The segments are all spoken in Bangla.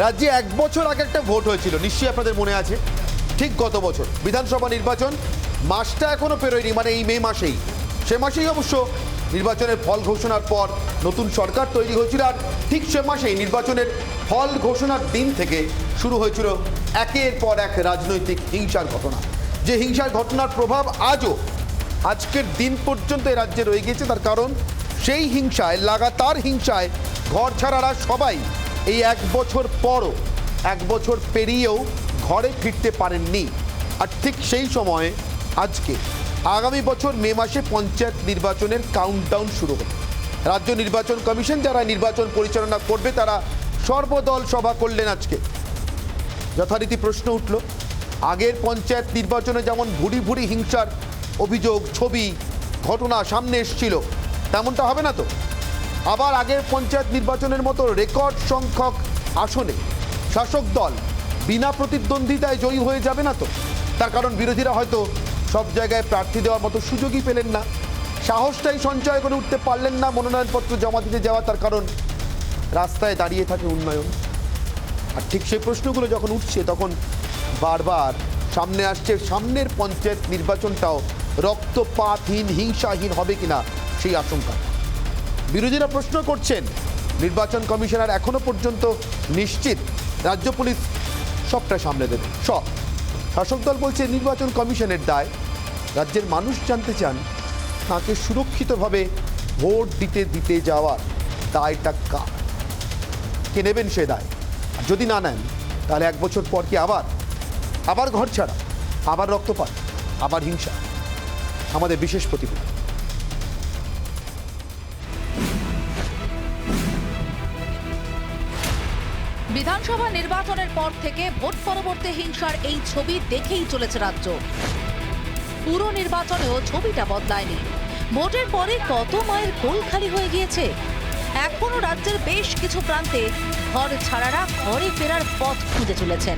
রাজ্যে 1 বছর আগে একটা ভোট হয়েছিল, নিশ্চয়ই আপনাদের মনে আছে। ঠিক গত বছর বিধানসভা নির্বাচন, মাসটা এখনো পেরোয়নি, মানে এই মে মাসেই, সে মাসেই অবশ্য নির্বাচনের ফল ঘোষণার পর নতুন সরকার তৈরি হয়েছিল। আর ঠিক সে মাসেই নির্বাচনের ফল ঘোষণার দিন থেকে শুরু হয়েছিল একের পর এক রাজনৈতিক হিংসার ঘটনা। যে হিংসার ঘটনার প্রভাব আজও আজকের দিন পর্যন্ত এই রাজ্যে রয়ে গেছে। তার কারণ সেই হিংসায়, লাগাতার হিংসায় ঘর ছাড়ারা সবাই এই 1 বছর পরও, 1 বছর পেরিয়েও ঘরে ফিরতে পারেননি। আর ঠিক সেই সময়ে আজকে আগামী বছর মে মাসে পঞ্চায়েত নির্বাচনের কাউন্টডাউন শুরু হবে। রাজ্য নির্বাচন কমিশন যারা নির্বাচন পরিচালনা করবে তারা সর্বদল সভা করলেন আজকে। যথারীতি প্রশ্ন উঠল, আগের পঞ্চায়েত নির্বাচনে যেমন ভুরি ভুরি হিংসার অভিযোগ, ছবি, ঘটনা সামনে এসেছিল, তেমনটা হবে না তো? আবার আগের পঞ্চায়েত নির্বাচনের মতো রেকর্ড সংখ্যক আসনে শাসক দল বিনা প্রতিদ্বন্দ্বিতায় জয়ী হয়ে যাবে না তো? তার কারণ বিরোধীরা হয়তো সব জায়গায় প্রার্থী দেওয়ার মতো সুযোগই পেলেন না, সাহসটাই সঞ্চয় করে উঠতে পারলেন না মনোনয়নপত্র জমা দিতে যাওয়া। তার কারণ রাস্তায় দাঁড়িয়ে থাকে উন্নয়ন। আর ঠিক সেই প্রশ্নগুলো যখন উঠছে তখন বারবার সামনে আসছে সামনের পঞ্চায়েত নির্বাচনটাও রক্তপাতহীন, হিংসাহীন হবে কিনা সেই আশঙ্কা। বিরোধীরা প্রশ্ন করছেন, নির্বাচন কমিশনার এখনো পর্যন্ত নিশ্চিত রাজ্য পুলিশ সবটা সামলে দেবে, সব। শাসক দল বলছে নির্বাচন কমিশনের দায়। রাজ্যের মানুষ জানতে চান তাকে সুরক্ষিতভাবে ভোট দিতে যাওয়ার দায়টা কার, কে নেবেন সে দায়? আর যদি না নেন তাহলে 1 বছর পর কি আবার ঘর ছাড়া, আবার রক্তপাত, আবার হিংসা? আমাদের বিশেষ প্রতিবেদন। বিধানসভা নির্বাচনের পর থেকে ভোট পরবর্তী হিংসার এই ছবি দেখেই চলেছে রাজ্য। পুরো নির্বাচনেও ছবিটা বদলায়নি। ভোটের পরে কত মায়ের কোল খালি হয়ে গিয়েছে। এখনো রাজ্যের বেশ কিছু প্রান্তে ঘর ছাড়ারা ঘরে ফেরার পথ খুঁজে চলেছেন।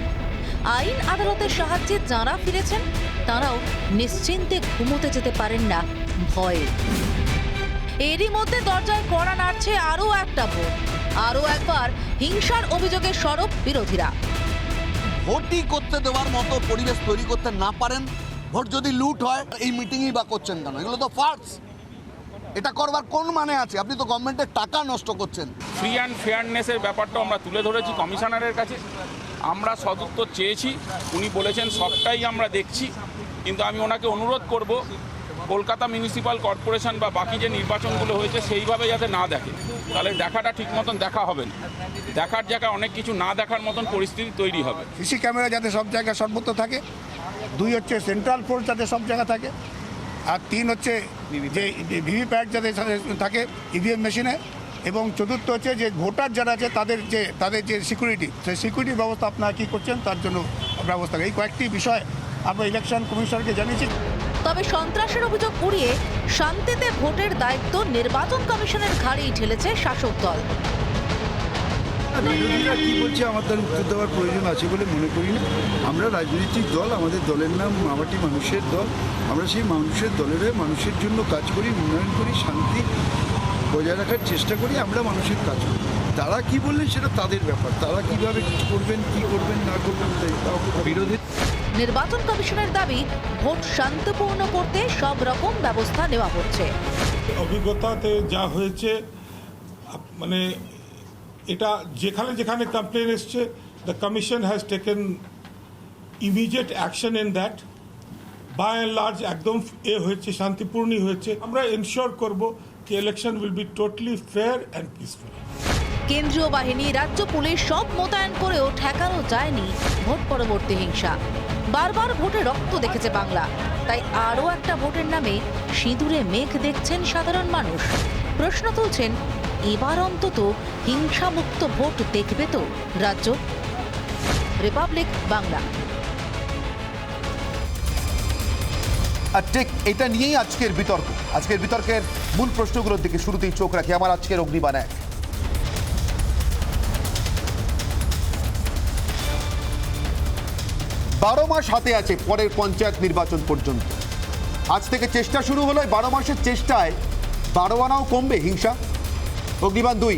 আইন আদালতের সাহায্যে যাঁরা ফিরেছেন তাঁরাও নিশ্চিন্তে ঘুমোতে যেতে পারেন না ভয়ে। এরই মধ্যে দরজায় কড়া নাড়ছে আরও একটা ভোট। আরও একবার হিংসার অভিযোগে সরব বিরোধীরা। ভোটই করতে দেওয়ার মতো পরিবেশ তৈরি করতে না পারেন, ভোট যদি লুট হয়, এই মিটিংই বা করছেন কেন? এগুলো তো ফার্স। এটা করবার কোন মানে আছে? আপনি তো গভর্নমেন্টের টাকা নষ্ট করছেন। ফ্রি অ্যান্ড ফেয়ারনেসের ব্যাপারটা আমরা তুলে ধরেছি কমিশনারের কাছে। আমরা সদুত্তর চেয়েছি, উনি বলেছেন সবটাই আমরা দেখছি। কিন্তু আমি ওনাকে অনুরোধ করব, কলকাতা মিউনিসিপ্যাল কর্পোরেশন বা বাকি যে নির্বাচনগুলো হয়েছে সেইভাবে যাতে না দেখে, তাহলে দেখাটা ঠিক মতন দেখা হবে না। দেখার জায়গায় অনেক কিছু না দেখার মতন পরিস্থিতি তৈরি হবে। সিসি ক্যামেরা যাতে সব জায়গায় সর্বত্র থাকে, 2 হচ্ছে সেন্ট্রাল ফোর্স যাতে সব জায়গায় থাকে, আর 3 হচ্ছে যে ভিভিপ্যাট যাতে থাকে ইভিএম মেশিনে, এবং 4র্থ হচ্ছে যে ভোটার যারা আছে তাদের যে সিকিউরিটি, সেই সিকিউরিটি ব্যবস্থা আপনারা কী করছেন তার জন্য ব্যবস্থা। এই কয়েকটি বিষয় আমরা ইলেকশন কমিশনারকে জানিয়েছি। তবে সন্ত্রাসের অভিযোগ উড়িয়ে শান্তিতে ভোটের দায়িত্ব নির্বাচন কমিশনের ঘাড়েই ঠেলেছে শাসক দল। বিরোধীরা কি বলছে আমার তার উত্তর দেওয়ার প্রয়োজন আছে বলে মনে করি না। আমরা রাজনৈতিক দল, আমাদের দলের নাম মামাটি মানুষের দল। আমরা সেই মানুষের দলের হয়ে মানুষের জন্য কাজ করি, উন্নয়ন করি, শান্তি বজায় রাখার চেষ্টা করি। আমরা মানুষের কাজ করি। তারা কি বললেন সেটা তাদের ব্যাপার, তারা কিভাবে করবেন, কি করবেন না করবেন বিরোধী। নির্বাচন কমিশনের দাবি, ভোট শান্তিপূর্ণ করতে সব রকম ব্যবস্থা নেওয়া হচ্ছে। অভিজ্ঞতাতে যা হয়েছে, মানে এটা যেখানে যেখানে কমপ্লেন এসছে, the commission has taken immediate action in that. By and large একদম হয়েছে, শান্তিপূর্ণই হয়েছে। আমরা এনশিওর করব কি election will be totally fair and peaceful. কেন্দ্রীয় বাহিনী, রাজ্য পুলিশ সব মোতায়েন করেও ঠেকানো যায়নি ভোট পরবর্তী হিংসা। বারবার ভোটে রক্ত দেখেছে বাংলা, তাই আরও একটা ভোটের নামে সিঁদুরে মেঘ দেখছেন সাধারণ মানুষ। প্রশ্ন তুলছেন, এবার অন্তত হিংসামুক্ত ভোট দেখবে তো রাজ্য? রিপাবলিক বাংলা। আর ঠিক এটা নিয়েই আজকের বিতর্ক। আজকের বিতর্কের মূল প্রশ্নগুলোর দিকে শুরুতেই চোখ রাখি আমার আজকের অগ্নিবাণ 1। 12 মাস হাতে আছে পরের পঞ্চায়েত নির্বাচন পর্যন্ত। আজ থেকে চেষ্টা শুরু হলো। 12 মাসের চেষ্টায় 12 আনাও কমবে হিংসা? অগ্নিবাণ 2।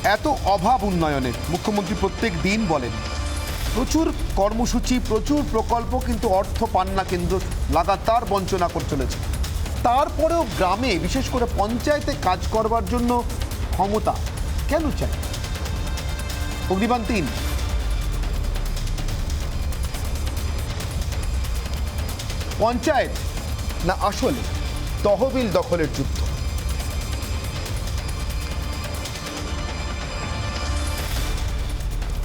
এত অভাব উন্নয়নের, মুখ্যমন্ত্রী প্রত্যেক দিন বলেন প্রচুর কর্মসূচি, প্রচুর প্রকল্প, কিন্তু অর্থ পান না কেন্দ্র, লাগাতার বঞ্চনা করে চলেছে। তারপরেও গ্রামে, বিশেষ করে পঞ্চায়েতে কাজ করবার জন্য ক্ষমতা কেন চাই? অগ্নিবাণ 3, পঞ্চায়েত না আসলে তহবিল দখলের যুদ্ধ?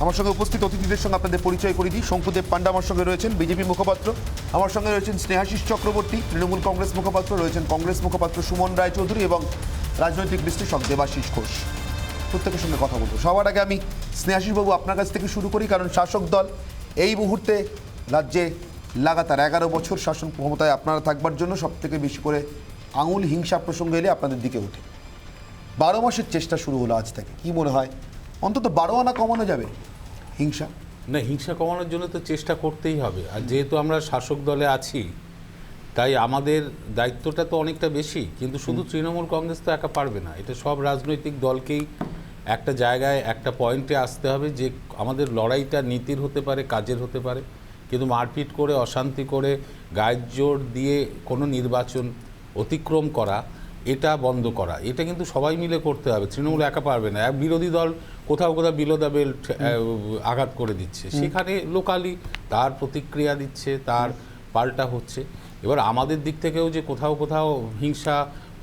আমার সঙ্গে উপস্থিত অতিথিদের সঙ্গে আপনাদের পরিচয় করে দিই। শঙ্কুদেব পান্ডা আমার সঙ্গে রয়েছেন, বিজেপি মুখপাত্র। আমার সঙ্গে রয়েছেন স্নেহাশিস চক্রবর্তী, তৃণমূল কংগ্রেস মুখপাত্র। রয়েছেন কংগ্রেস মুখপাত্র সুমন রায়চৌধুরী এবং রাজনৈতিক বিশ্লেষক দেবাশিস ঘোষ। প্রত্যেকের সঙ্গে কথা বলবো। সবার আগে আমি স্নেহাশিসবাবু আপনার কাছ থেকে শুরু করি, কারণ শাসক দল এই মুহূর্তে রাজ্যে লাগাতার 11 বছর শাসন ক্ষমতায় আপনারা থাকবার জন্য সবথেকে বেশি করে আঙুল হিংসা প্রসঙ্গ এলে আপনাদের দিকে ওঠে। 12 মাসের চেষ্টা শুরু হলো আজ থেকে। কি মনে হয় অন্তত 12 আনা কমানো যাবে হিংসা? না, হিংসা কমানোর জন্য তো চেষ্টা করতেই হবে। আর যেহেতু আমরা শাসক দলে আছি, তাই আমাদের দায়িত্বটা তো অনেকটা বেশি। কিন্তু শুধু তৃণমূল কংগ্রেস তো একা পারবে না, এটা সব রাজনৈতিক দলকেই একটা জায়গায় একটা পয়েন্টে আসতে হবে যে আমাদের লড়াইটা নীতির হতে পারে, কাজের হতে পারে, কিন্তু মারপিট করে, অশান্তি করে, গায়ের জোর দিয়ে কোনো নির্বাচন অতিক্রম করা, এটা বন্ধ করা, এটা কিন্তু সবাই মিলে করতে হবে। তৃণমূল একা পারবে না। এক বিরোধী দল কোথাও কোথাও বিলো দ্য বেল্ট আঘাত করে দিচ্ছে, সেখানে লোকালি তার প্রতিক্রিয়া দিচ্ছে, তার পাল্টা হচ্ছে। এবার আমাদের দিক থেকেও যে কোথাও কোথাও হিংসা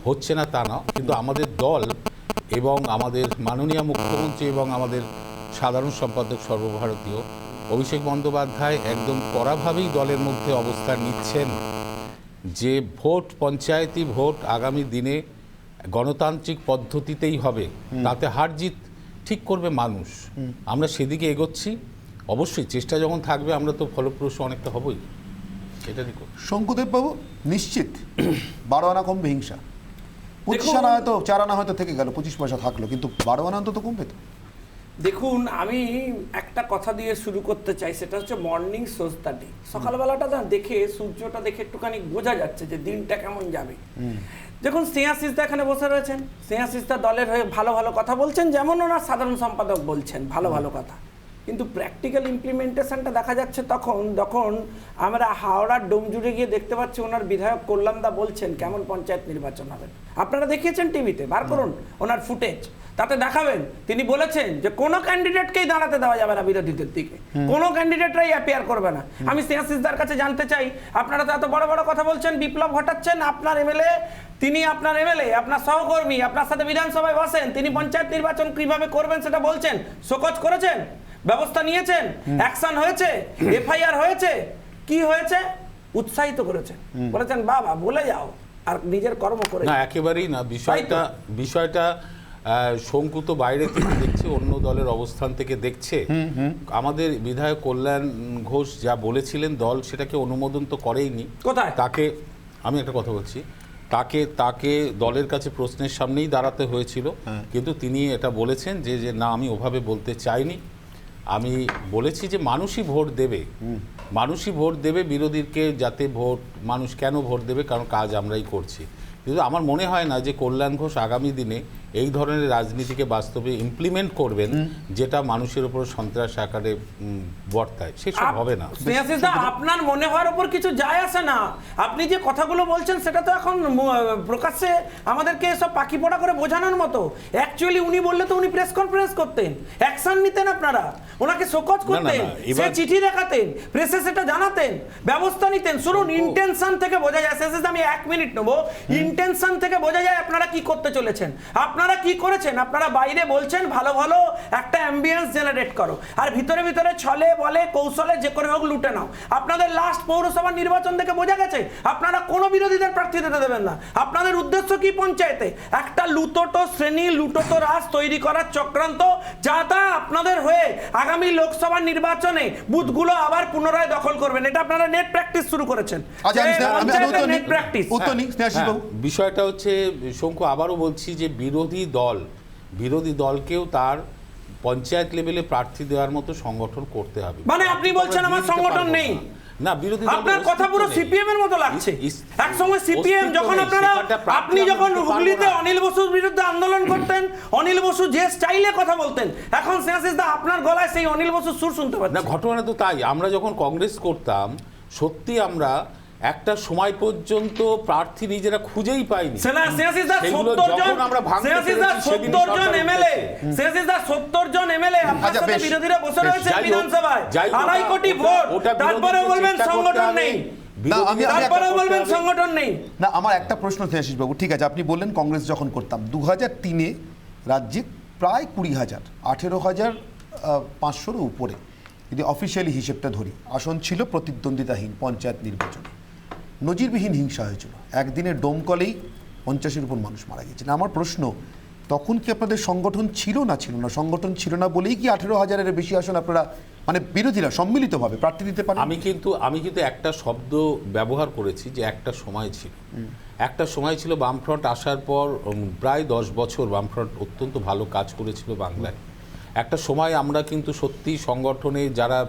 হচ্ছে না তা না, কিন্তু আমাদের দল এবং আমাদের মাননীয় মুখ্যমন্ত্রী এবং আমাদের সাধারণ সম্পাদক সর্বভারতীয় অভিষেক বন্দ্যোপাধ্যায় একদম কড়াভাবেই দলের মধ্যে অবস্থান নিচ্ছেন যে ভোট, পঞ্চায়েতি ভোট আগামী দিনে গণতান্ত্রিক পদ্ধতিতেই হবে, তাতে হার জিত ঠিক করবে মানুষ। আমরা সেদিকে এগোচ্ছি। অবশ্যই চেষ্টা যখন থাকবে আমরা তো ফলপ্রসূ অনেকটা হবই, সেটা নিয়ে। শঙ্কুদেব বাবু, নিশ্চিত 12 আনা কমবে হিংসা? 25 আনা হয়তো, 4 আনা হয়তো থেকে গেল, 25 পয়সা থাকলো, কিন্তু 12 আনা অন্তত কমবে তো। দেখুন, আমি একটা কথা দিয়ে শুরু করতে চাই, সেটা হচ্ছে মর্নিং সোজ দ্য ডে। সকালবেলাটা না দেখে, সূর্যটা দেখে একটুখানি বোঝা যাচ্ছে যে দিনটা কেমন যাবে। দেখুন, স্নেহাশিসদা এখানে বসে রয়েছেন, স্নেহাশিসদা দলের হয়ে ভালো ভালো কথা বলছেন, যেমন ওনার সাধারণ সম্পাদক বলছেন ভালো ভালো কথা, কিন্তু প্র্যাকটিক্যাল ইমপ্লিমেন্টেশনটা দেখা যাচ্ছে যখন আমরা হাওড়ার ডোমজুড়ে গিয়ে দেখতে পাচ্ছি ওনার বিধায়ক কল্যাণদা বলছেন কেমন পঞ্চায়েত নির্বাচন হবে। আপনারা দেখিয়েছেন টিভিতে, বার করুন ওনার ফুটেজ, তাতে দেখাবেন তিনি বলেছেন যে কোনো ক্যান্ডিডেটকেই দাঁড়াতে দেওয়া যাবে না বিরোধীদের দিকে, কোনো ক্যান্ডিডেটরাই অ্যাপিয়ার করবে না। আমি স্নেহাশিসদার কাছে জানতে চাই, আপনারা তো এত বড় বড় কথা বলছেন, বিপ্লব ঘটাচ্ছেন, আপনার এমএলএ, তিনি আপনার এমএলএ, আপনার সহকর্মী, আপনার সাথে বিধানসভায় বসেন, তিনি পঞ্চায়েত নির্বাচন কিভাবে করবেন সেটা বলছেন, শোকজ করেছেন, ব্যবস্থা নিয়েছেন, অ্যাকশন হয়েছে, এফআইআর হয়েছে, কি হয়েছে? উৎসাহিত করেছেন, বলেছেন বাবা বলে যাও, আর নিজের কর্ম করে না, একেবারেই না। বিষয়টা শঙ্কু তো বাইরে থেকে দেখছে, অন্য দলের অবস্থান থেকে দেখছে। আমাদের বিধায়ক কল্যাণ ঘোষ যা বলেছিলেন, দল সেটাকে অনুমোদন তো করেইনি। কোথায়? তাকে, আমি একটা কথা বলছি, তাকে দলের কাছে প্রশ্নের সামনেই দাঁড়াতে হয়েছিল, কিন্তু তিনি এটা বলেছেন যে না, আমি ওভাবে বলতে চাইনি। আমি বলেছি যে মানুষই ভোট দেবে, মানুষই ভোট দেবে, বিরোধীকে যাতে ভোট, মানুষ কেন ভোট দেবে, কারণ কাজ আমরাই করছি। কিন্তু আমার মনে হয় না যে কল্যাণ ঘোষ আগামী দিনে এই ধরনের রাজনীতিকে বাস্তবে ইমপ্লিমেন্ট করবেন, যেটা মানুষের উপর সন্ত্রাস আকারে বর্তায়, সেসব হবে না। স্নেহাশিসদা, আপনার মনে হওয়ার উপর কিছু যায় আসে না। আপনি যে কথাগুলো বলছেন সেটা তো এখন প্রকাশ্যে আমাদেরকে সব পাখি পোড়া করে বোঝানোর মতো। অ্যাকচুয়ালি উনি বললে তো উনি প্রেস কনফারেন্স করতেন, অ্যাকশন নিতেন, আপনারা ওনাকে শোকজ করতেন, সে চিঠি দেখাতেন, প্রেসে সেটা জানাতেন, ব্যবস্থা নিতেন। শুনুন, ইন্টেনশন থেকে বোঝা যায়, স্নেহাশিসদা আমি 1 মিনিট নেবো, ইন্টেনশন থেকে বোঝা যায় আপনারা কি করতে চলেছেন, আপনারা কি করেছেন। আপনারা বাইরে বলছেন ভালো ভালো একটা অ্যাম্বিয়েন্স জেনারেট করো, আর ভিতরে ভিতরে ছলে বলে কৌশলে যে করে হোক লুটে নাও। আপনাদের লাস্ট পৌরসভা নির্বাচন থেকে বোঝা গেছে আপনারা কোনো বিরোধীদের প্রার্থী দিতে দেবেন না। আপনাদের উদ্দেশ্য কি পঞ্চায়েতে একটা লুটোটো শ্রেণী, লুটোটো রাজ তৈরি করার চক্রান্ত, যা তা আপনাদের হয়ে আগামী লোকসভা নির্বাচনে বুথগুলো আবার পুনরায় দখল করবেন। এটা আপনারা নেট প্র্যাকটিস শুরু করেছেন। Net practice. বিষয়টা হচ্ছে শঙ্কু, আবারও বলছি যে বিরোধী দলকেও তার পঞ্চায়েত লেভেলে প্রার্থী দেওয়ার মতো সংগঠন করতে হবে। মানে আপনি বলছেন আমার সংগঠন নেই? না, বিরোধী দলের আপনার কথা পুরো অস্তিত্ব নেই। সিপিএম এর মতো লাগছে। এক সময় সিপিএম অস্তিত্ব যখন নেই, আপনারা সেখানটা প্রার্থী আপনি আমরা যখন দিতে পারবো হুগলিতে না। অনিল বসুর বিরুদ্ধে আন্দোলন করতেন, অনিল বসু যে স্টাইলে কথা বলতেন, এখন স্নেহাশিস দা আপনার গলায় সেই অনিল বসুর সুর শুনতে না, পাচ্ছেন। ঘটনা তো তাই। আমরা যখন কংগ্রেস করতাম সত্যি আমরা একটা সময় পর্যন্ত প্রার্থী নিজেরা খুঁজেই পাইনি। স্নেহাশিস দা সেগুলো 70 জন, যখন আমরা ভাঙতে স্নেহাশিস দা পেরেছি, সেদিনই 70 জন সরকার এমএলএ, উঠেছে। স্নেহাশিস দা 70 জন এমএলএ আপনার আচ্ছা, সাথে বেশ, বিরোধীরা বসে বেশ, রয়েছে যাই হোক, বিধানসভায়, যাই হোক, 2.5 কোটি ওটা- ভোট, ওটা তারপরে বিরোধীদের বলবেন চেষ্টা করতে সংগঠন হবে। নেই, আমি একটা তারপরে করতে বলবেন হবে। সংগঠন নেই। না, আমার একটা প্রশ্ন স্নেহাশিস বাবু, ঠিক আছে আপনি বললেন কংগ্রেস যখন করতাম 2003-এ রাজ্যে প্রায় 20,000, 18,500-এর উপরে যদি অফিসিয়ালি হিসেবটা ধরি আসন ছিল প্রতিদ্বন্দ্বিতাহীন পঞ্চায়েত নির্বাচনে। নজিরবিহীন হিংসা হয়েছিল, একদিনে ডোমকলেই 50-এর উপর মানুষ মারা গেছেন। আমার প্রশ্ন, তখন কি আপনাদের সংগঠন ছিল না সংগঠন ছিল না বলেই কি 18,000-এর বেশি আসন আপনারা মানে বিরোধীরা সম্মিলিতভাবে প্রার্থী দিতে পারেন? আমি কিন্তু একটা শব্দ ব্যবহার করেছি যে একটা সময় ছিল। একটা সময় ছিল বামফ্রন্ট আসার পর প্রায় 10 বছর বামফ্রন্ট অত্যন্ত ভালো কাজ করেছিল বাংলায়। একটা সময় আমরা কিন্তু সত্যি সংগঠনে যারা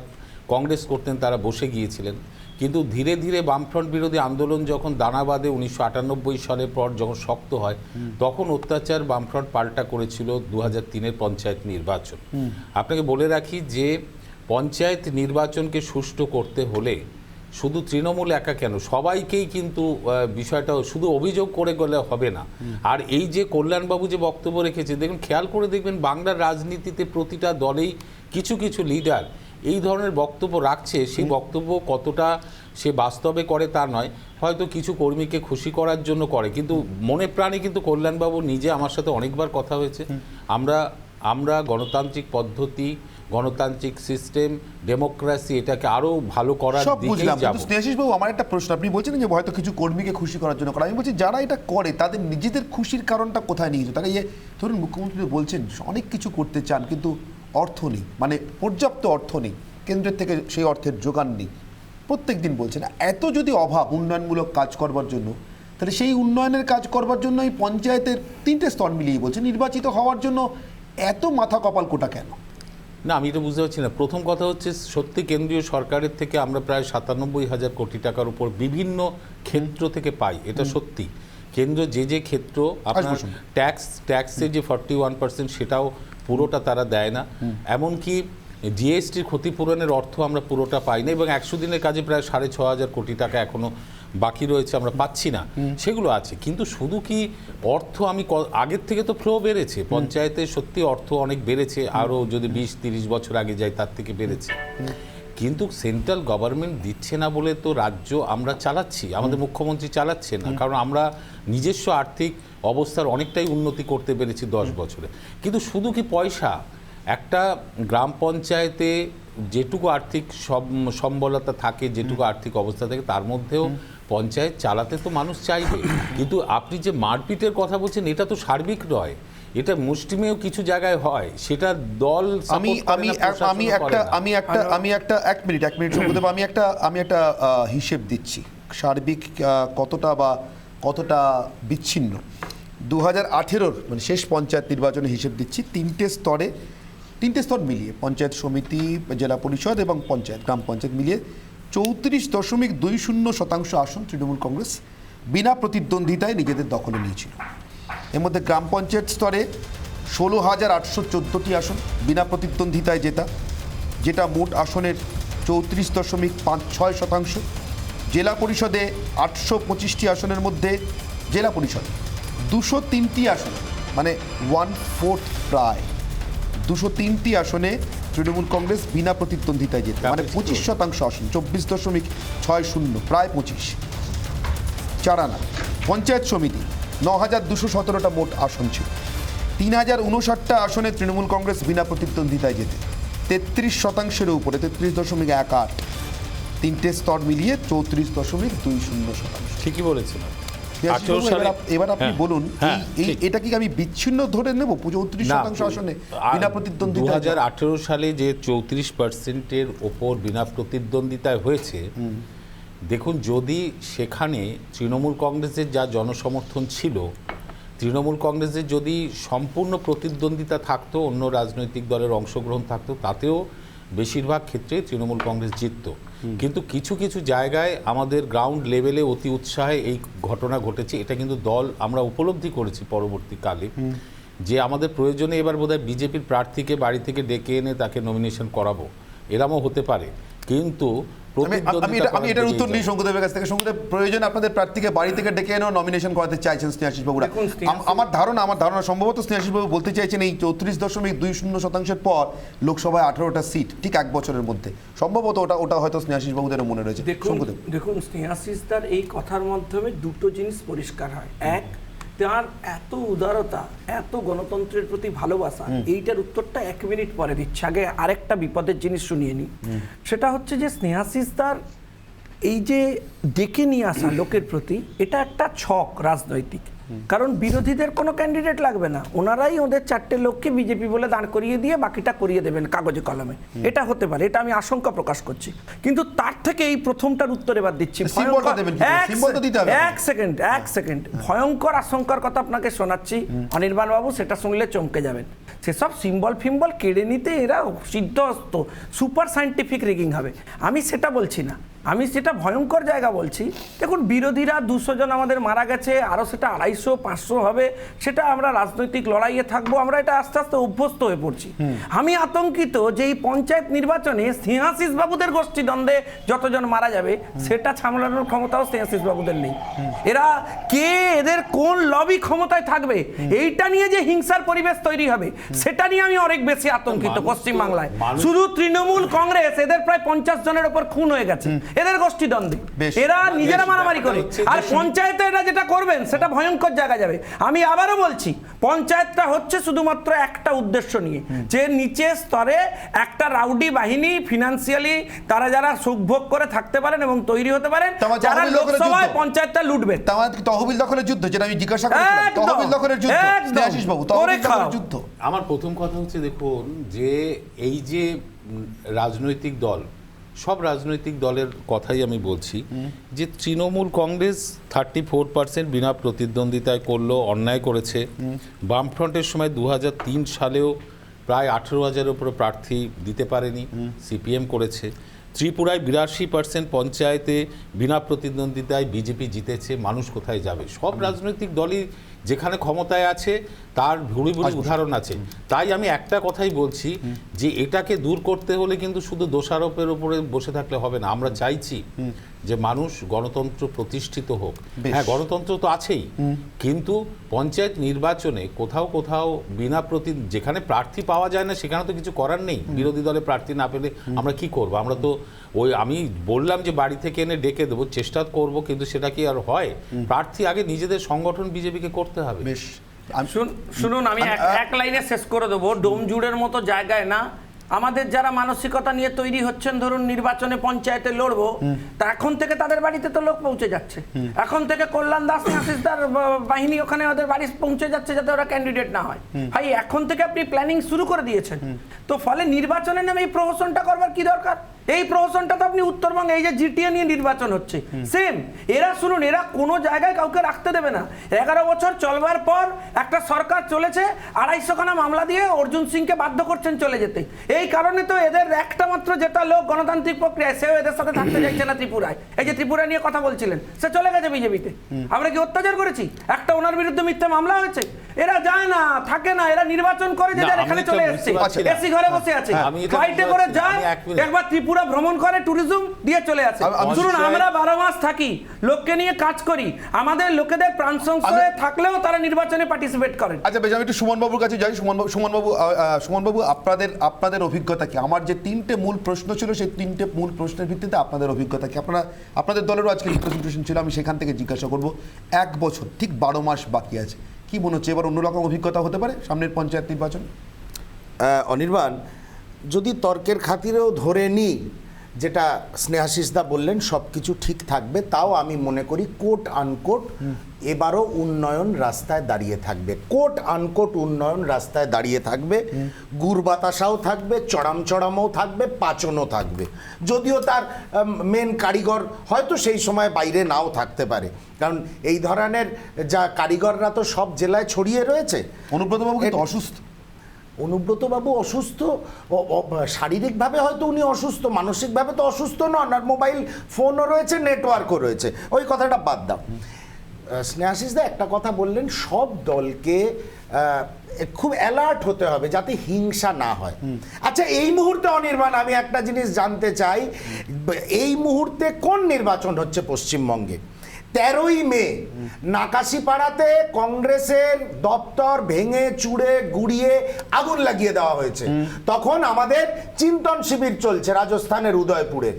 কংগ্রেস করতেন তারা বসে গিয়েছিলেন, কিন্তু ধীরে ধীরে বামফ্রন্ট বিরোধী আন্দোলন যখন দানা বাঁধে 1998 সালের পর যখন শক্ত হয়, তখন অত্যাচার বামফ্রন্ট পাল্টা করেছিল 2003-এর পঞ্চায়েত নির্বাচন। আপনাকে বলে রাখি যে পঞ্চায়েত নির্বাচনকে সুষ্ঠু করতে হলে শুধু তৃণমূল একা কেন, সবাইকেই কিন্তু বিষয়টা শুধু অভিযোগ করে গেলে হবে না। আর এই যে কল্যাণবাবু যে বক্তব্য রেখেছে, দেখুন খেয়াল করে দেখবেন বাংলার রাজনীতিতে প্রতিটা দলেই কিছু কিছু লিডার এই ধরনের বক্তব্য রাখছে। সেই বক্তব্য কতটা সে বাস্তবে করে তা নয়, হয়তো কিছু কর্মীকে খুশি করার জন্য করে, কিন্তু মনে প্রাণে কিন্তু কল্যাণবাবু নিজে আমার সাথে অনেকবার কথা হয়েছে। আমরা গণতান্ত্রিক পদ্ধতি, গণতান্ত্রিক সিস্টেম, ডেমোক্রেসি এটাকে আরো ভালো করার সব দিকেই বুঝলাম, যাব। কিন্তু স্নেহাশিস বাবু আমার একটা প্রশ্ন, আপনি বলছেন যে হয়তো কিছু কর্মীকে খুশি করার জন্য করা, আমি বলছি যারা এটা করে তাদের নিজেদের খুশির কারণটা কোথায় নিয়ে তারা ধরুন মুখ্যমন্ত্রী বলছেন অনেক কিছু করতে চান কিন্তু অর্থ নেই, মানে পর্যাপ্ত অর্থ নেই, কেন্দ্রের থেকে সেই অর্থের যোগান নেই, প্রত্যেক দিন বলছেন। এত যদি অভাব উন্নয়নমূলক কাজ করবার জন্য, তাহলে সেই উন্নয়নের কাজ করবার জন্য এই পঞ্চায়েতের 3টে স্তর মিলিয়ে বলছে নির্বাচিত হওয়ার জন্য এত মাথা কপাল কোটা কেন? না, আমি এটা বুঝতে পারছি না। প্রথম কথা হচ্ছে সত্যি কেন্দ্রীয় সরকারের থেকে আমরা প্রায় 97,000 কোটি টাকার উপর বিভিন্ন ক্ষেত্র থেকে পাই, এটা সত্যি। কেন্দ্র যে ক্ষেত্র আপনার ট্যাক্সের যে 41% সেটাও পুরোটা তারা দেয় না, এমনকি জিএসটির ক্ষতিপূরণের অর্থ আমরা পুরোটা পাই না, এবং 100 দিনের কাজে প্রায় 6,500 কোটি টাকা এখনো বাকি রয়েছে, আমরা পাচ্ছি না। সেগুলো আছে, কিন্তু শুধু কি অর্থ, আমি আগের থেকে তো ফ্লো বেড়েছে পঞ্চায়েতে, সত্যি অর্থ অনেক বেড়েছে, আরও যদি 20-30 বছর আগে যাই তার থেকে বেড়েছে, কিন্তু সেন্ট্রাল গভর্নমেন্ট দিচ্ছে না বলে তো রাজ্য আমরা চালাচ্ছি, আমাদের মুখ্যমন্ত্রী চালাচ্ছে না, কারণ আমরা নিজস্ব আর্থিক অবস্থার অনেকটাই উন্নতি করতে পেরেছি 10 বছরে। কিন্তু শুধু কি পয়সা, একটা গ্রাম পঞ্চায়েতে যেটুকু আর্থিক সম্বলতা থাকে, যেটুকু আর্থিক অবস্থা থাকে, তার মধ্যেও পঞ্চায়েত চালাতে তো মানুষ চাইবে। কিন্তু আপনি যে মারপিটের কথা বলছেন এটা তো সার্বিক নয়, এটা মুষ্টিমেয় কিছু জায়গায় হয়, সেটা দল এক মিনিট সম্ভবত আমি একটা হিসেব দিচ্ছি সার্বিক কতটা বিচ্ছিন্ন। 2018-র মানে শেষ পঞ্চায়েত নির্বাচনের হিসেব দিচ্ছি, 3টে স্তর মিলিয়ে পঞ্চায়েত সমিতি, জেলা পরিষদ এবং গ্রাম পঞ্চায়েত মিলিয়ে 34.20% আসন তৃণমূল কংগ্রেস বিনা প্রতিদ্বন্দ্বিতায় নিজেদের দখলে নিয়েছিল। এর মধ্যে গ্রাম পঞ্চায়েত স্তরে 16,814টি আসন বিনা প্রতিদ্বন্দ্বিতায় যেটা মোট আসনের 34.56%। জেলা পরিষদে 825টি আসনের মধ্যে জেলা পরিষদ 203টি আসন, মানে 1/4 প্রায় 203টি আসনে তৃণমূল কংগ্রেস বিনা প্রতিদ্বন্দ্বিতায় মানে 25% আসন, 24.60, প্রায় 25। চারানা পঞ্চায়েত সমিতি 9,217টা মোট আসন ছিল, 3,059টা আসনে তৃণমূল কংগ্রেস বিনা প্রতিদ্বন্দ্বিতায় 33%-এর উপরে, 33.18। 3টে স্তর মিলিয়ে 34.20%। ঠিকই বলেছিলাম। এবার আপনি বলুন এটা কি আমি বিচ্ছিন্ন ধরে নেব 34% আসনে বিনা প্রতিদ্বন্দ্বিতা? 2018 সালে যে 34%-এর ওপর বিনা প্রতিদ্বন্দ্বিতায় হয়েছে, দেখুন যদি সেখানে তৃণমূল কংগ্রেসের যা জনসমর্থন ছিল, তৃণমূল কংগ্রেসের যদি সম্পূর্ণ প্রতিদ্বন্দ্বিতা থাকতো, অন্য রাজনৈতিক দলের অংশগ্রহণ থাকতো, তাতেও বেশিরভাগ ক্ষেত্রে তৃণমূল কংগ্রেস জিতত। কিন্তু কিছু কিছু জায়গায় আমাদের গ্রাউন্ড লেভেলে অতি উৎসাহে এই ঘটনা ঘটেছে, এটা কিন্তু দল আমরা উপলব্ধি করেছি পরবর্তীকালে যে আমাদের প্রয়োজনে এবার বোধহয় বিজেপির প্রার্থীকে বাড়ি থেকে ডেকে এনে তাকে নমিনেশন করাবো, এরমও হতে পারে। কিন্তু আমি এটার উত্তর নিই শঙ্কুদেবের কাছ থেকে। শঙ্কুদেব, প্রয়োজন আপনাদের প্রার্থীকে বাড়ি থেকে ডেকে এনেও নমিনেশন করাতে চাইছেন স্নেহাশিস বাবুরা। আমার ধারণা সম্ভবত স্নেহাশিস বাবু বলতে চাইছেন এই 34.20% পর লোকসভায় 18টা সিট ঠিক 1 বছরের মধ্যে, সম্ভবত ওটা হয়তো স্নেহাশিস বাবুদেরও মনে রয়েছে। দেখুন স্নেহাশিস দার এই কথার মাধ্যমে দুটো জিনিস পরিষ্কার হয়। এক, তার এত উদারতা, এত গণতন্ত্রের প্রতি ভালোবাসা, এইটার উত্তরটা 1 মিনিট পরে দিচ্ছে। আগে আরেকটা বিপদের জিনিস শুনিয়ে নি, সেটা হচ্ছে যে স্নেহাশিস দার এই যে ডেকে নিয়ে আসা লোকের প্রতি, এটা একটা ছক রাজনৈতিক। কারণ বিরোধীদের কোনো ক্যান্ডিডেট লাগবে না, ওনারাই ওদের 4টে লোককে বিজেপি বলে দাঁড় করিয়ে দিয়ে বাকিটা করিয়ে দেবেন কাগজে কলমে। এটা হতে পারে, এটা আমি আশঙ্কা প্রকাশ করছি। কিন্তু তার থেকে এই প্রথমটার উত্তর এবার দিচ্ছি। এক সেকেন্ড ভয়ঙ্কর আশঙ্কার কথা আপনাকে শোনাচ্ছি অনির্বাণ বাবু, সেটা শুনলে চমকে যাবেন। সেসব সিম্বল ফিম্বল কেড়ে নিতে এরা সিদ্ধহস্ত, সুপার সায়েন্টিফিক রিগিং হবে। আমি সেটা বলছি না, আমি সেটা ভয়ঙ্কর জায়গা বলছি। দেখুন, বিরোধীরা 200 জন আমাদের মারা গেছে, আরও সেটা 250-500 হবে, সেটা আমরা রাজনৈতিক লড়াইয়ে থাকবো, আমরা এটা আস্তে আস্তে অভ্যস্ত হয়ে পড়ছি। আমি আতঙ্কিত যে এই পঞ্চায়েত নির্বাচনে স্নেহাশিস বাবুদের গোষ্ঠী দ্বন্দ্বে যতজন মারা যাবে, সেটা সামলানোর ক্ষমতাও স্নেহাশিস বাবুদের নেই। এরা কে, এদের কোন লবি ক্ষমতায় থাকবে, এইটা নিয়ে যে হিংসার পরিবেশ তৈরি হবে, সেটা নিয়ে আমি অনেক বেশি আতঙ্কিত। পশ্চিমবাংলায় শুধু তৃণমূল কংগ্রেস, এদের প্রায় 50 জনের ওপর খুন হয়ে গেছে এদের গোষ্ঠী দ্বন্দ্বে, এরা নিজেরা মারামারি করে। আর পঞ্চায়েতে এরা যেটা করবেন সেটা ভয়ঙ্কর জায়গা যাবে। আমি আবারও বলছি, পঞ্চায়েতটা হচ্ছে শুধুমাত্র একটা উদ্দেশ্য নিয়ে, যে নিচের স্তরে একটা রাউডি বাহিনী ফিনান্সিয়ালি তারা যারা সুখভোগ করে থাকতে পারেন এবং তৈরি হতে পারেন, যারা লোকসভায় পঞ্চায়েতটা লুটবে। তহবিল দখলের যুদ্ধ, যেটা আমি জিজ্ঞাসা করেছিলাম, তহবিল দখলের যুদ্ধ স্নেহাশিস বাবু, তহবিল দখলের যুদ্ধ। আমার প্রথম কথা হচ্ছে, দেখুন যে এই যে রাজনৈতিক দল, সব রাজনৈতিক দলের কথাই আমি বলছি যে তৃণমূল কংগ্রেস 34% বিনা প্রতিদ্বন্দ্বিতায় করলো, অন্যায় করেছে। বামফ্রন্টের সময় 2003 সালেও প্রায় 18,000-এর উপরে প্রার্থী দিতে পারেনি, সিপিএম করেছে। ত্রিপুরায় 82% পঞ্চায়েতে বিনা প্রতিদ্বন্দ্বিতায় বিজেপি জিতেছে। মানুষ কোথায় যাবে? সব রাজনৈতিক দলই যেখানে ক্ষমতায় আছে তার ভুড়ি ভুড়ি উদাহরণ আছে। তাই আমি একটা কথাই বলছি যে এটাকে দূর করতে হলে কিন্তু শুধু দোষারোপের উপরে বসে থাকলে হবে না। আমরা চাইছি যে মানুষ গণতন্ত্র প্রতিষ্ঠিত হোক। হ্যাঁ, গণতন্ত্র তো আছেই, কিন্তু পঞ্চায়েত নির্বাচনে কোথাও কোথাও বিনা যেখানে প্রার্থী পাওয়া যায় না, সেখানে তো কিছু করার নেই। বিরোধী দলে প্রার্থী না পেলে আমরা কি করব? আমরা তো আমি বললাম যে বাড়ি থেকে এনে ডেকে দেবো, চেষ্টা করব, কিন্তু সেটা কি আর হয়? প্রার্থী আগে নিজেদের সংগঠন বিজেপিকে করতে হবে। বেশ, শুনুন, আমি এক লাইনে শেষ করে দেবো। ডোমজুড়ের মতো জায়গায় না, আমাদের যারা মানসিকতা নিয়ে তৈরি হচ্ছেন, ধরুন নির্বাচনে পঞ্চায়েতে লড়বো, তা এখন থেকে তাদের বাড়িতে তো লোক পৌঁছে যাচ্ছে। এখন থেকে কল্যাণ দাস স্নেহাশিসদার বাহিনী ওখানে ওদের বাড়ি পৌঁছে যাচ্ছে যাতে ওরা ক্যান্ডিডেট না হয়। ভাই, এখন থেকে আপনি প্ল্যানিং শুরু করে দিয়েছেন, তো ফলে নির্বাচনের নামে এই প্রহসনটা করবার কি দরকার? এই প্রহসনটা তো আপনি উত্তরবঙ্গে এই যে জিটিএ নিয়ে নির্বাচন হচ্ছে, সেম। এরা শুনুন, এরা কোনো জায়গায় কাউকে রাখতে দেবে না। 11 বছর চলবার পর একটা সরকার চলেছে, 250খানা মামলা দিয়ে অর্জুন সিংকে বাধ্য করছেন চলে যেতে। এই কারণে তো এদের একটা মাত্র যেটা লোক গণতান্ত্রিক প্রক্রিয়ায়, সেও এদের সাথে থাকতে চাইছে না ত্রিপুরায়। এই যে ত্রিপুরা নিয়ে কথা বলছিলেন, সে চলে গেছে বিজেপিতে। আমরা কি অত্যাচার করেছি? একটা ওনার বিরুদ্ধে মিথ্যা মামলা হয়েছে। এরা যায় না, থাকে না, এরা নির্বাচন করে যে এখানে চলে এসছে, এসি ঘরে বসে আছে, ফ্লাইটে করে যায়, একবার ত্রিপুরা ভ্রমণ করে, ট্যুরিজম দিয়ে চলে আসে। শুনুন, আমরা 12 মাস থাকি, লোককে নিয়ে কাজ করি, আমাদের লোকেদের প্রাণ সংশয়ে থাকলেও তারা নির্বাচনে পার্টিসিপেট করেন। আচ্ছা বেশ, আমি একটু সুমনবাবুর কাছে যাই। সুমনবাবু, আপনাদের অভিজ্ঞতা কি? আমার যে 3টে মূল প্রশ্ন ছিল, সেই 3টে মূল প্রশ্নের ভিত্তিতে আপনাদের অভিজ্ঞতা কি? আপনাদের দলেরও আজকে রিপ্রেজেন্টেশন ছিল, আমি সেখান থেকে জিজ্ঞাসা করব। 1 বছর, ঠিক 12 মাস বাকি আছে, কি মনে হচ্ছে এবার অন্যরকম অভিজ্ঞতা হতে পারে সামনের পঞ্চায়েত নির্বাচন? অনির্বাণ, যদি তর্কের খাতিরেও ধরে নিই যেটা স্নেহাশিসদা বললেন সব কিছু ঠিক থাকবে, তাও আমি মনে করি কোট আনকোট এবারও উন্নয়ন রাস্তায় দাঁড়িয়ে থাকবে। কোট আনকোট উন্নয়ন রাস্তায় দাঁড়িয়ে থাকবে। গুড় বাতাসাও থাকবে, চড়ামও থাকবে, পাচনও থাকবে। যদিও তার মেন কারিগর হয়তো সেই সময় বাইরে নাও থাকতে পারে, কারণ এই ধরনের যা কারিগররা তো সব জেলায় ছড়িয়ে রয়েছে। অনুব্রতবাবু কিন্তু অসুস্থ। অনুব্রতবাবু অসুস্থ, শারীরিকভাবে হয়তো উনি অসুস্থ, মানসিকভাবে তো অসুস্থ নন, আর মোবাইল ফোনও রয়েছে, নেটওয়ার্কও রয়েছে, ওই কথাটা বাদ দাও। স্নেহাশিসদা একটা কথা বললেন, সব দলকে খুব অ্যালার্ট হতে হবে যাতে হিংসা না হয়। আচ্ছা, এই মুহূর্তে অনির্বাণ আমি একটা জিনিস জানতে চাই, এই মুহূর্তে কোন নির্বাচন হচ্ছে পশ্চিমবঙ্গে? 13ই মে নাকাশিপাড়াতে কংগ্রেসের দপ্তর ভেঙে চুড়ে গুড়িয়ে আগুন লাগিয়ে দেওয়া হয়েছে। তখন আমাদের চিন্তন শিবির চলছে রাজস্থানের উদয়পুরে।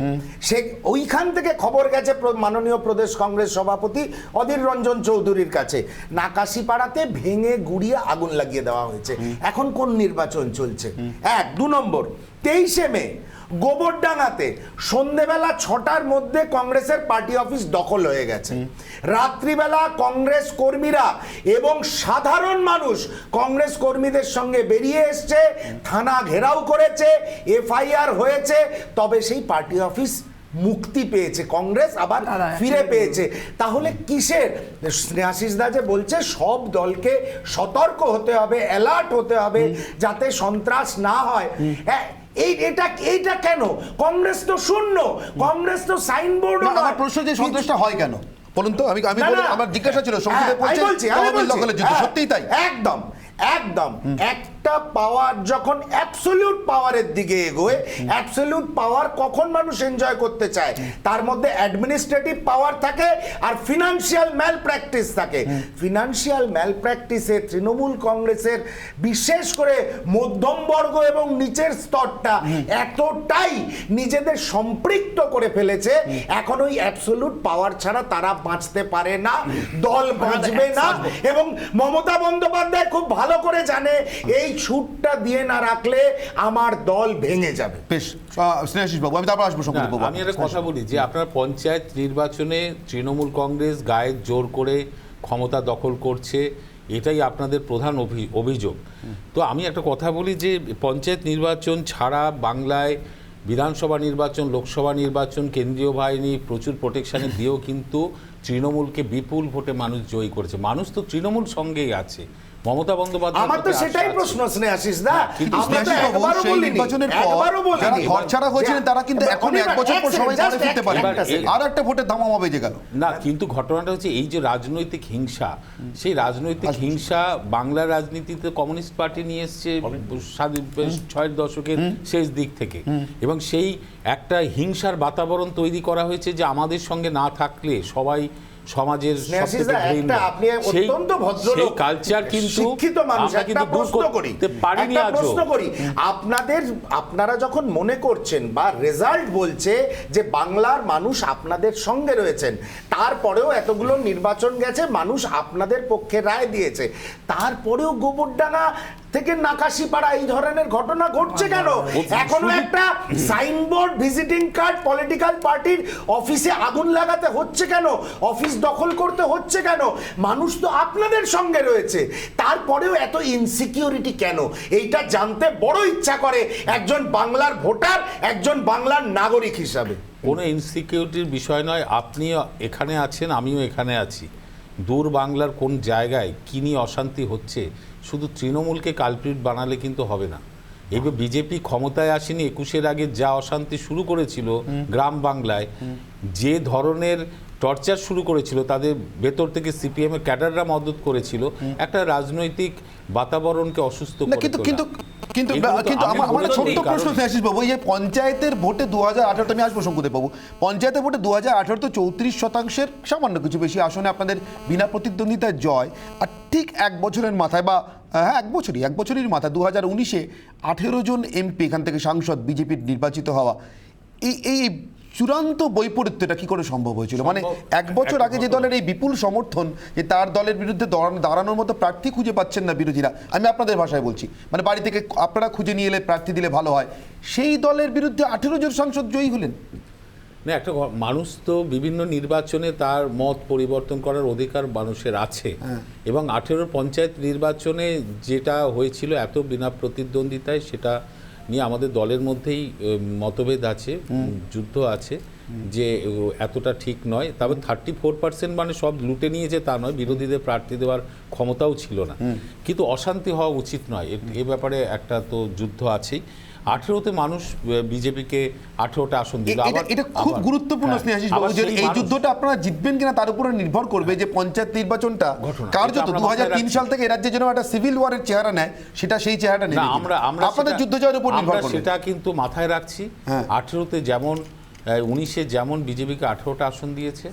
সে ওইখান থেকে খবর গেছে মাননীয় প্রদেশ কংগ্রেস সভাপতি অধীর রঞ্জন চৌধুরীর কাছে, নাকাশিপাড়াতে ভেঙে গুড়িয়ে আগুন লাগিয়ে দেওয়া হয়েছে। এখন কোন নির্বাচন চলছে? 1, 2 নম্বর, 23শে মে গোবরডাঙ্গাতে সন্ধেবেলা 6টার মধ্যে কংগ্রেসের পার্টি অফিস দখল হয়ে গেছে। রাত্রিবেলা কংগ্রেস কর্মীরা এবং সাধারণ মানুষ কংগ্রেস কর্মীদের সঙ্গে বেরিয়ে এসছে, থানা ঘেরাও করেছে, FIR হয়েছে, তবে সেই পার্টি অফিস মুক্তি পেয়েছে, কংগ্রেস আবার ফিরে পেয়েছে। তাহলে কিসের? স্নেহাশিসদা যে বলছে সব দলকে সতর্ক হতে হবে, অ্যালার্ট হতে হবে যাতে সন্ত্রাস না হয়। এইটা কেন? কংগ্রেস তো শূন্য, কংগ্রেস তো সাইনবোর্ড। আমার প্রশ্ন যে সন্ত্রাসটা হয় কেন বলুন তো, আমি আমার জিজ্ঞাসা ছিল সত্যিই তাই? একদম একটা পাওয়ার যখন অ্যাবসলিউট পাওয়ারের দিকে এগোয়, অ্যাবসলিউট পাওয়ার কখন মানুষ এনজয় করতে চায়? তার মধ্যে অ্যাডমিনিস্ট্রেটিভ পাওয়ার থাকে আর ফিনান্সিয়াল ম্যাল প্র্যাকটিস থাকে। ফিনান্সিয়াল ম্যাল প্র্যাকটিসে তৃণমূল কংগ্রেসের বিশেষ করে মধ্যম বর্গ এবং নিচের স্তরটা এতটাই নিজেদের সম্পৃক্ত করে ফেলেছে, এখন ওই অ্যাবসলিউট পাওয়ার ছাড়া তারা বাঁচতে পারে না, দল বাঁচবে না। এবং মমতা বন্দ্যোপাধ্যায় খুব ভালো করে জানে এই ছুটটা দিয়ে না রাখলে আমার দল ভেঙে যাবে। বেশ, স্নেহাশিস বাবু, আমি তারপর আসবো। আমি একটা কথা বলি যে আপনার পঞ্চায়েত নির্বাচনে তৃণমূল কংগ্রেস গায়ের জোর করে ক্ষমতা দখল করছে, এটাই আপনাদের প্রধান অভিযোগ। তো আমি একটা কথা বলি যে পঞ্চায়েত নির্বাচন ছাড়া বাংলায় বিধানসভা নির্বাচন, লোকসভা নির্বাচন, কেন্দ্রীয় বাহিনী প্রচুর প্রোটেকশনে দিয়েও কিন্তু তৃণমূলকে বিপুল ভোটে মানুষ জয়ী করেছে। মানুষ তো তৃণমূল সঙ্গেই আছে। মমতা বন্দ্যোপাধ্যায়, আমার তো সেটাই প্রশ্ন স্নেহাশিস দা, নির্বাচনের পর যারা ঘর ছাড়া হয়েছিলেন তারা কিন্তু এখন 1 বছর পর সবাই ঘরে ফিরতে পারে, আর একটা ভোটের ধামামা বেজে গেল না। কিন্তু ঘটনাটা হচ্ছে এই যে রাজনৈতিক হিংসা, সেই রাজনৈতিক হিংসা বাংলার রাজনীতিতে কমিউনিস্ট পার্টি নিয়ে এসছে 60 দশকের শেষ দিক থেকে, এবং সেই একটা হিংসার বাতাবরণ তৈরি করা হয়েছে যে আমাদের সঙ্গে না থাকলে সবাই সমাজের সেই কালচার কিন্তু আমরা কিন্তু দূর করতে পারিনি। প্রশ্ন করি আপনারা যখন মনে করছেন বা রেজাল্ট বলছে যে বাংলার মানুষ আপনাদের সঙ্গে রয়েছেন, তারপরেও এতগুলো নির্বাচন গেছে, মানুষ আপনাদের পক্ষে রায় দিয়েছে, তারপরেও গোবরডাঙ্গা থেকে নাকাশিপাড়া এই ধরনের ঘটনা ঘটছে কেন? এখনো একটা সাইনবোর্ড, ভিজিটিং কার্ড, পলিটিক্যাল পার্টির অফিসে আগুন লাগাতে হচ্ছে কেন? অফিস দখল করতে হচ্ছে কেন? মানুষ তো আপনাদের সঙ্গে রয়েছে, তারপরেও এত ইনসিকিউরিটি কেন? এইটা জানতে বড় ইচ্ছা করে একজন বাংলার ভোটার, একজন বাংলার নাগরিক হিসাবে। কোনো ইনসিকিউরিটির বিষয় নয়। আপনি এখানে আছেন, আমিও এখানে আছি। দূর বাংলার কোন জায়গায় কী নিয়ে অশান্তি হচ্ছে শুধু তৃণমূলকে কালপ্রিট বানালে কিন্তু হবে না। এবার বিজেপি ক্ষমতায় আসেনি, 21-এর আগে যা অশান্তি শুরু করেছিল গ্রাম বাংলায়, যে ধরনের টর্চার শুরু করেছিল, তাদের ভেতর থেকে সিপিএম এর ক্যাডাররা মদত করেছিল, একটা রাজনৈতিক বাতাবরণকে অসুস্থ করে। কিন্তু আমার ছোট্ট প্রশ্ন স্নেহাশিস বাবু, এই যে পঞ্চায়েতের ভোটে 2018, আমি আসবো শঙ্কুদেব বাবু, পঞ্চায়েতের ভোটে 2018 তো 34% সামান্য কিছু বেশি আসনে আপনাদের বিনা প্রতিদ্বন্দ্বিতায় জয়, আর ঠিক 1 বছরের মাথায় বা হ্যাঁ 1 বছরের মাথায় 2019-এ 18 জন এমপি এখান থেকে সাংসদ বিজেপির নির্বাচিত হওয়া, এই চূড়ান্ত বৈপরীত্যটা কি করে সম্ভব হয়েছিল? মানে 1 বছর আগে যে দলের এই বিপুল সমর্থন, যে তার দলের বিরুদ্ধে দাঁড়ানোর মতো প্রার্থী খুঁজে পাচ্ছেন না বিরোধীরা, আমি আপনাদের ভাষায় বলছি, মানে বাড়ি থেকে আপনারা খুঁজে নিয়ে এলে প্রার্থী দিলে ভালো হয়, সেই দলের বিরুদ্ধে 18 জন সাংসদ জয়ী হলেন। না, একটা মানুষ তো বিভিন্ন নির্বাচনে তার মত পরিবর্তন করার অধিকার মানুষের আছে, এবং 18 পঞ্চায়েত নির্বাচনে যেটা হয়েছিল এত বিনা প্রতিদ্বন্দ্বিতায়, সেটা নিয়ে আমাদের দলের মধ্যেই মতভেদ আছে, যুদ্ধ আছে। যে এতটা ঠিক নয়। তবে 34% মানে সব লুটে নিয়েছে তা নয়, বিরোধীদের প্রার্থী দেওয়ার ক্ষমতাও ছিল না, কিন্তু অশান্তি হওয়া উচিত নয়। এ ব্যাপারে একটা তো যুদ্ধ আছেই। 18তে মানুষ বিজেপিকে 18টা আসন দিল। এটা খুব গুরুত্বপূর্ণ স্নেহাশিস বাবু, যে এই যুদ্ধটা আপনারা জিতবেন কিনা তার উপরে নির্ভর করবে যে পঞ্চায়েত নির্বাচনটা কার্যত 2003 সাল থেকে রাজ্যের জন্য একটা সিভিল ওয়ারের চেহারা নেয়, সেটা সেই চেহারাটা নেই। আপনাদের যুদ্ধ জয়ের উপর নির্ভর করবে, সেটা কিন্তু মাথায় রাখছি। 18তে যেমন 19-এ যেমন বিজেপিকে 18টা আসন দিয়েছে,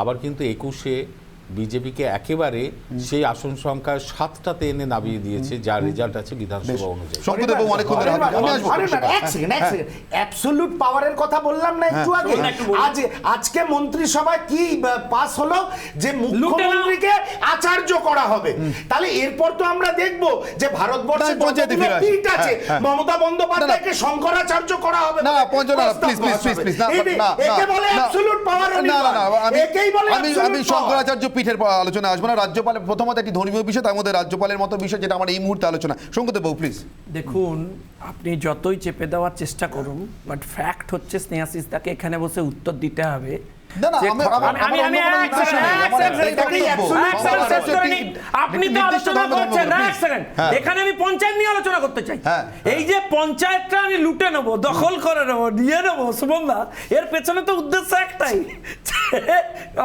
আবার কিন্তু 21-এ বিজেপিকে একেবারে সেই আসন সংখ্যা 7টাতে এনে নামিয়ে দিয়েছে, যার রেজাল্ট আছে বিধানসভা অনুযায়ী। অ্যাবসলিউট পাওয়ারের কথা বললাম না একটু আগে, আজকে মন্ত্রিসভায় কি পাস হলো যে মুখ্যমন্ত্রীকে আচার্য করা হবে, তাহলে এরপর তো আমরা দেখব যে ভারতবর্ষে যতগুলো পিঠ আছে মমতা বন্দ্যোপাধ্যায়কে শঙ্করাচার্য করা হবে। না একে বলে অ্যাবসলিউট পাওয়ার। আমি শঙ্করাচার্য পিঠের আলোচনা আসবো না। রাজ্যপালের প্রথমত একটি ধর্মীয় বিষয়, তার মধ্যে রাজ্যপালের মতো বিষয় যেটা আমার এই মুহূর্তে আলোচনা। শঙ্করদেব বাবু প্লিজ। দেখুন, আপনি যতই চেপে দেওয়ার চেষ্টা করুন, বাট ফ্যাক্ট হচ্ছে স্নেহাশিস দাকে এখানে বসে উত্তর দিতে হবে। আপনি তো আলোচনা করছেন, এখানে আমি পঞ্চায়েত নিয়ে আলোচনা করতে চাই। এই যে পঞ্চায়েতটা আমি লুটে নেবো, দখল করে নেবো, নিয়ে নেবো, শুভমদা, এর পেছনে তো উদ্দেশ্য একটাই।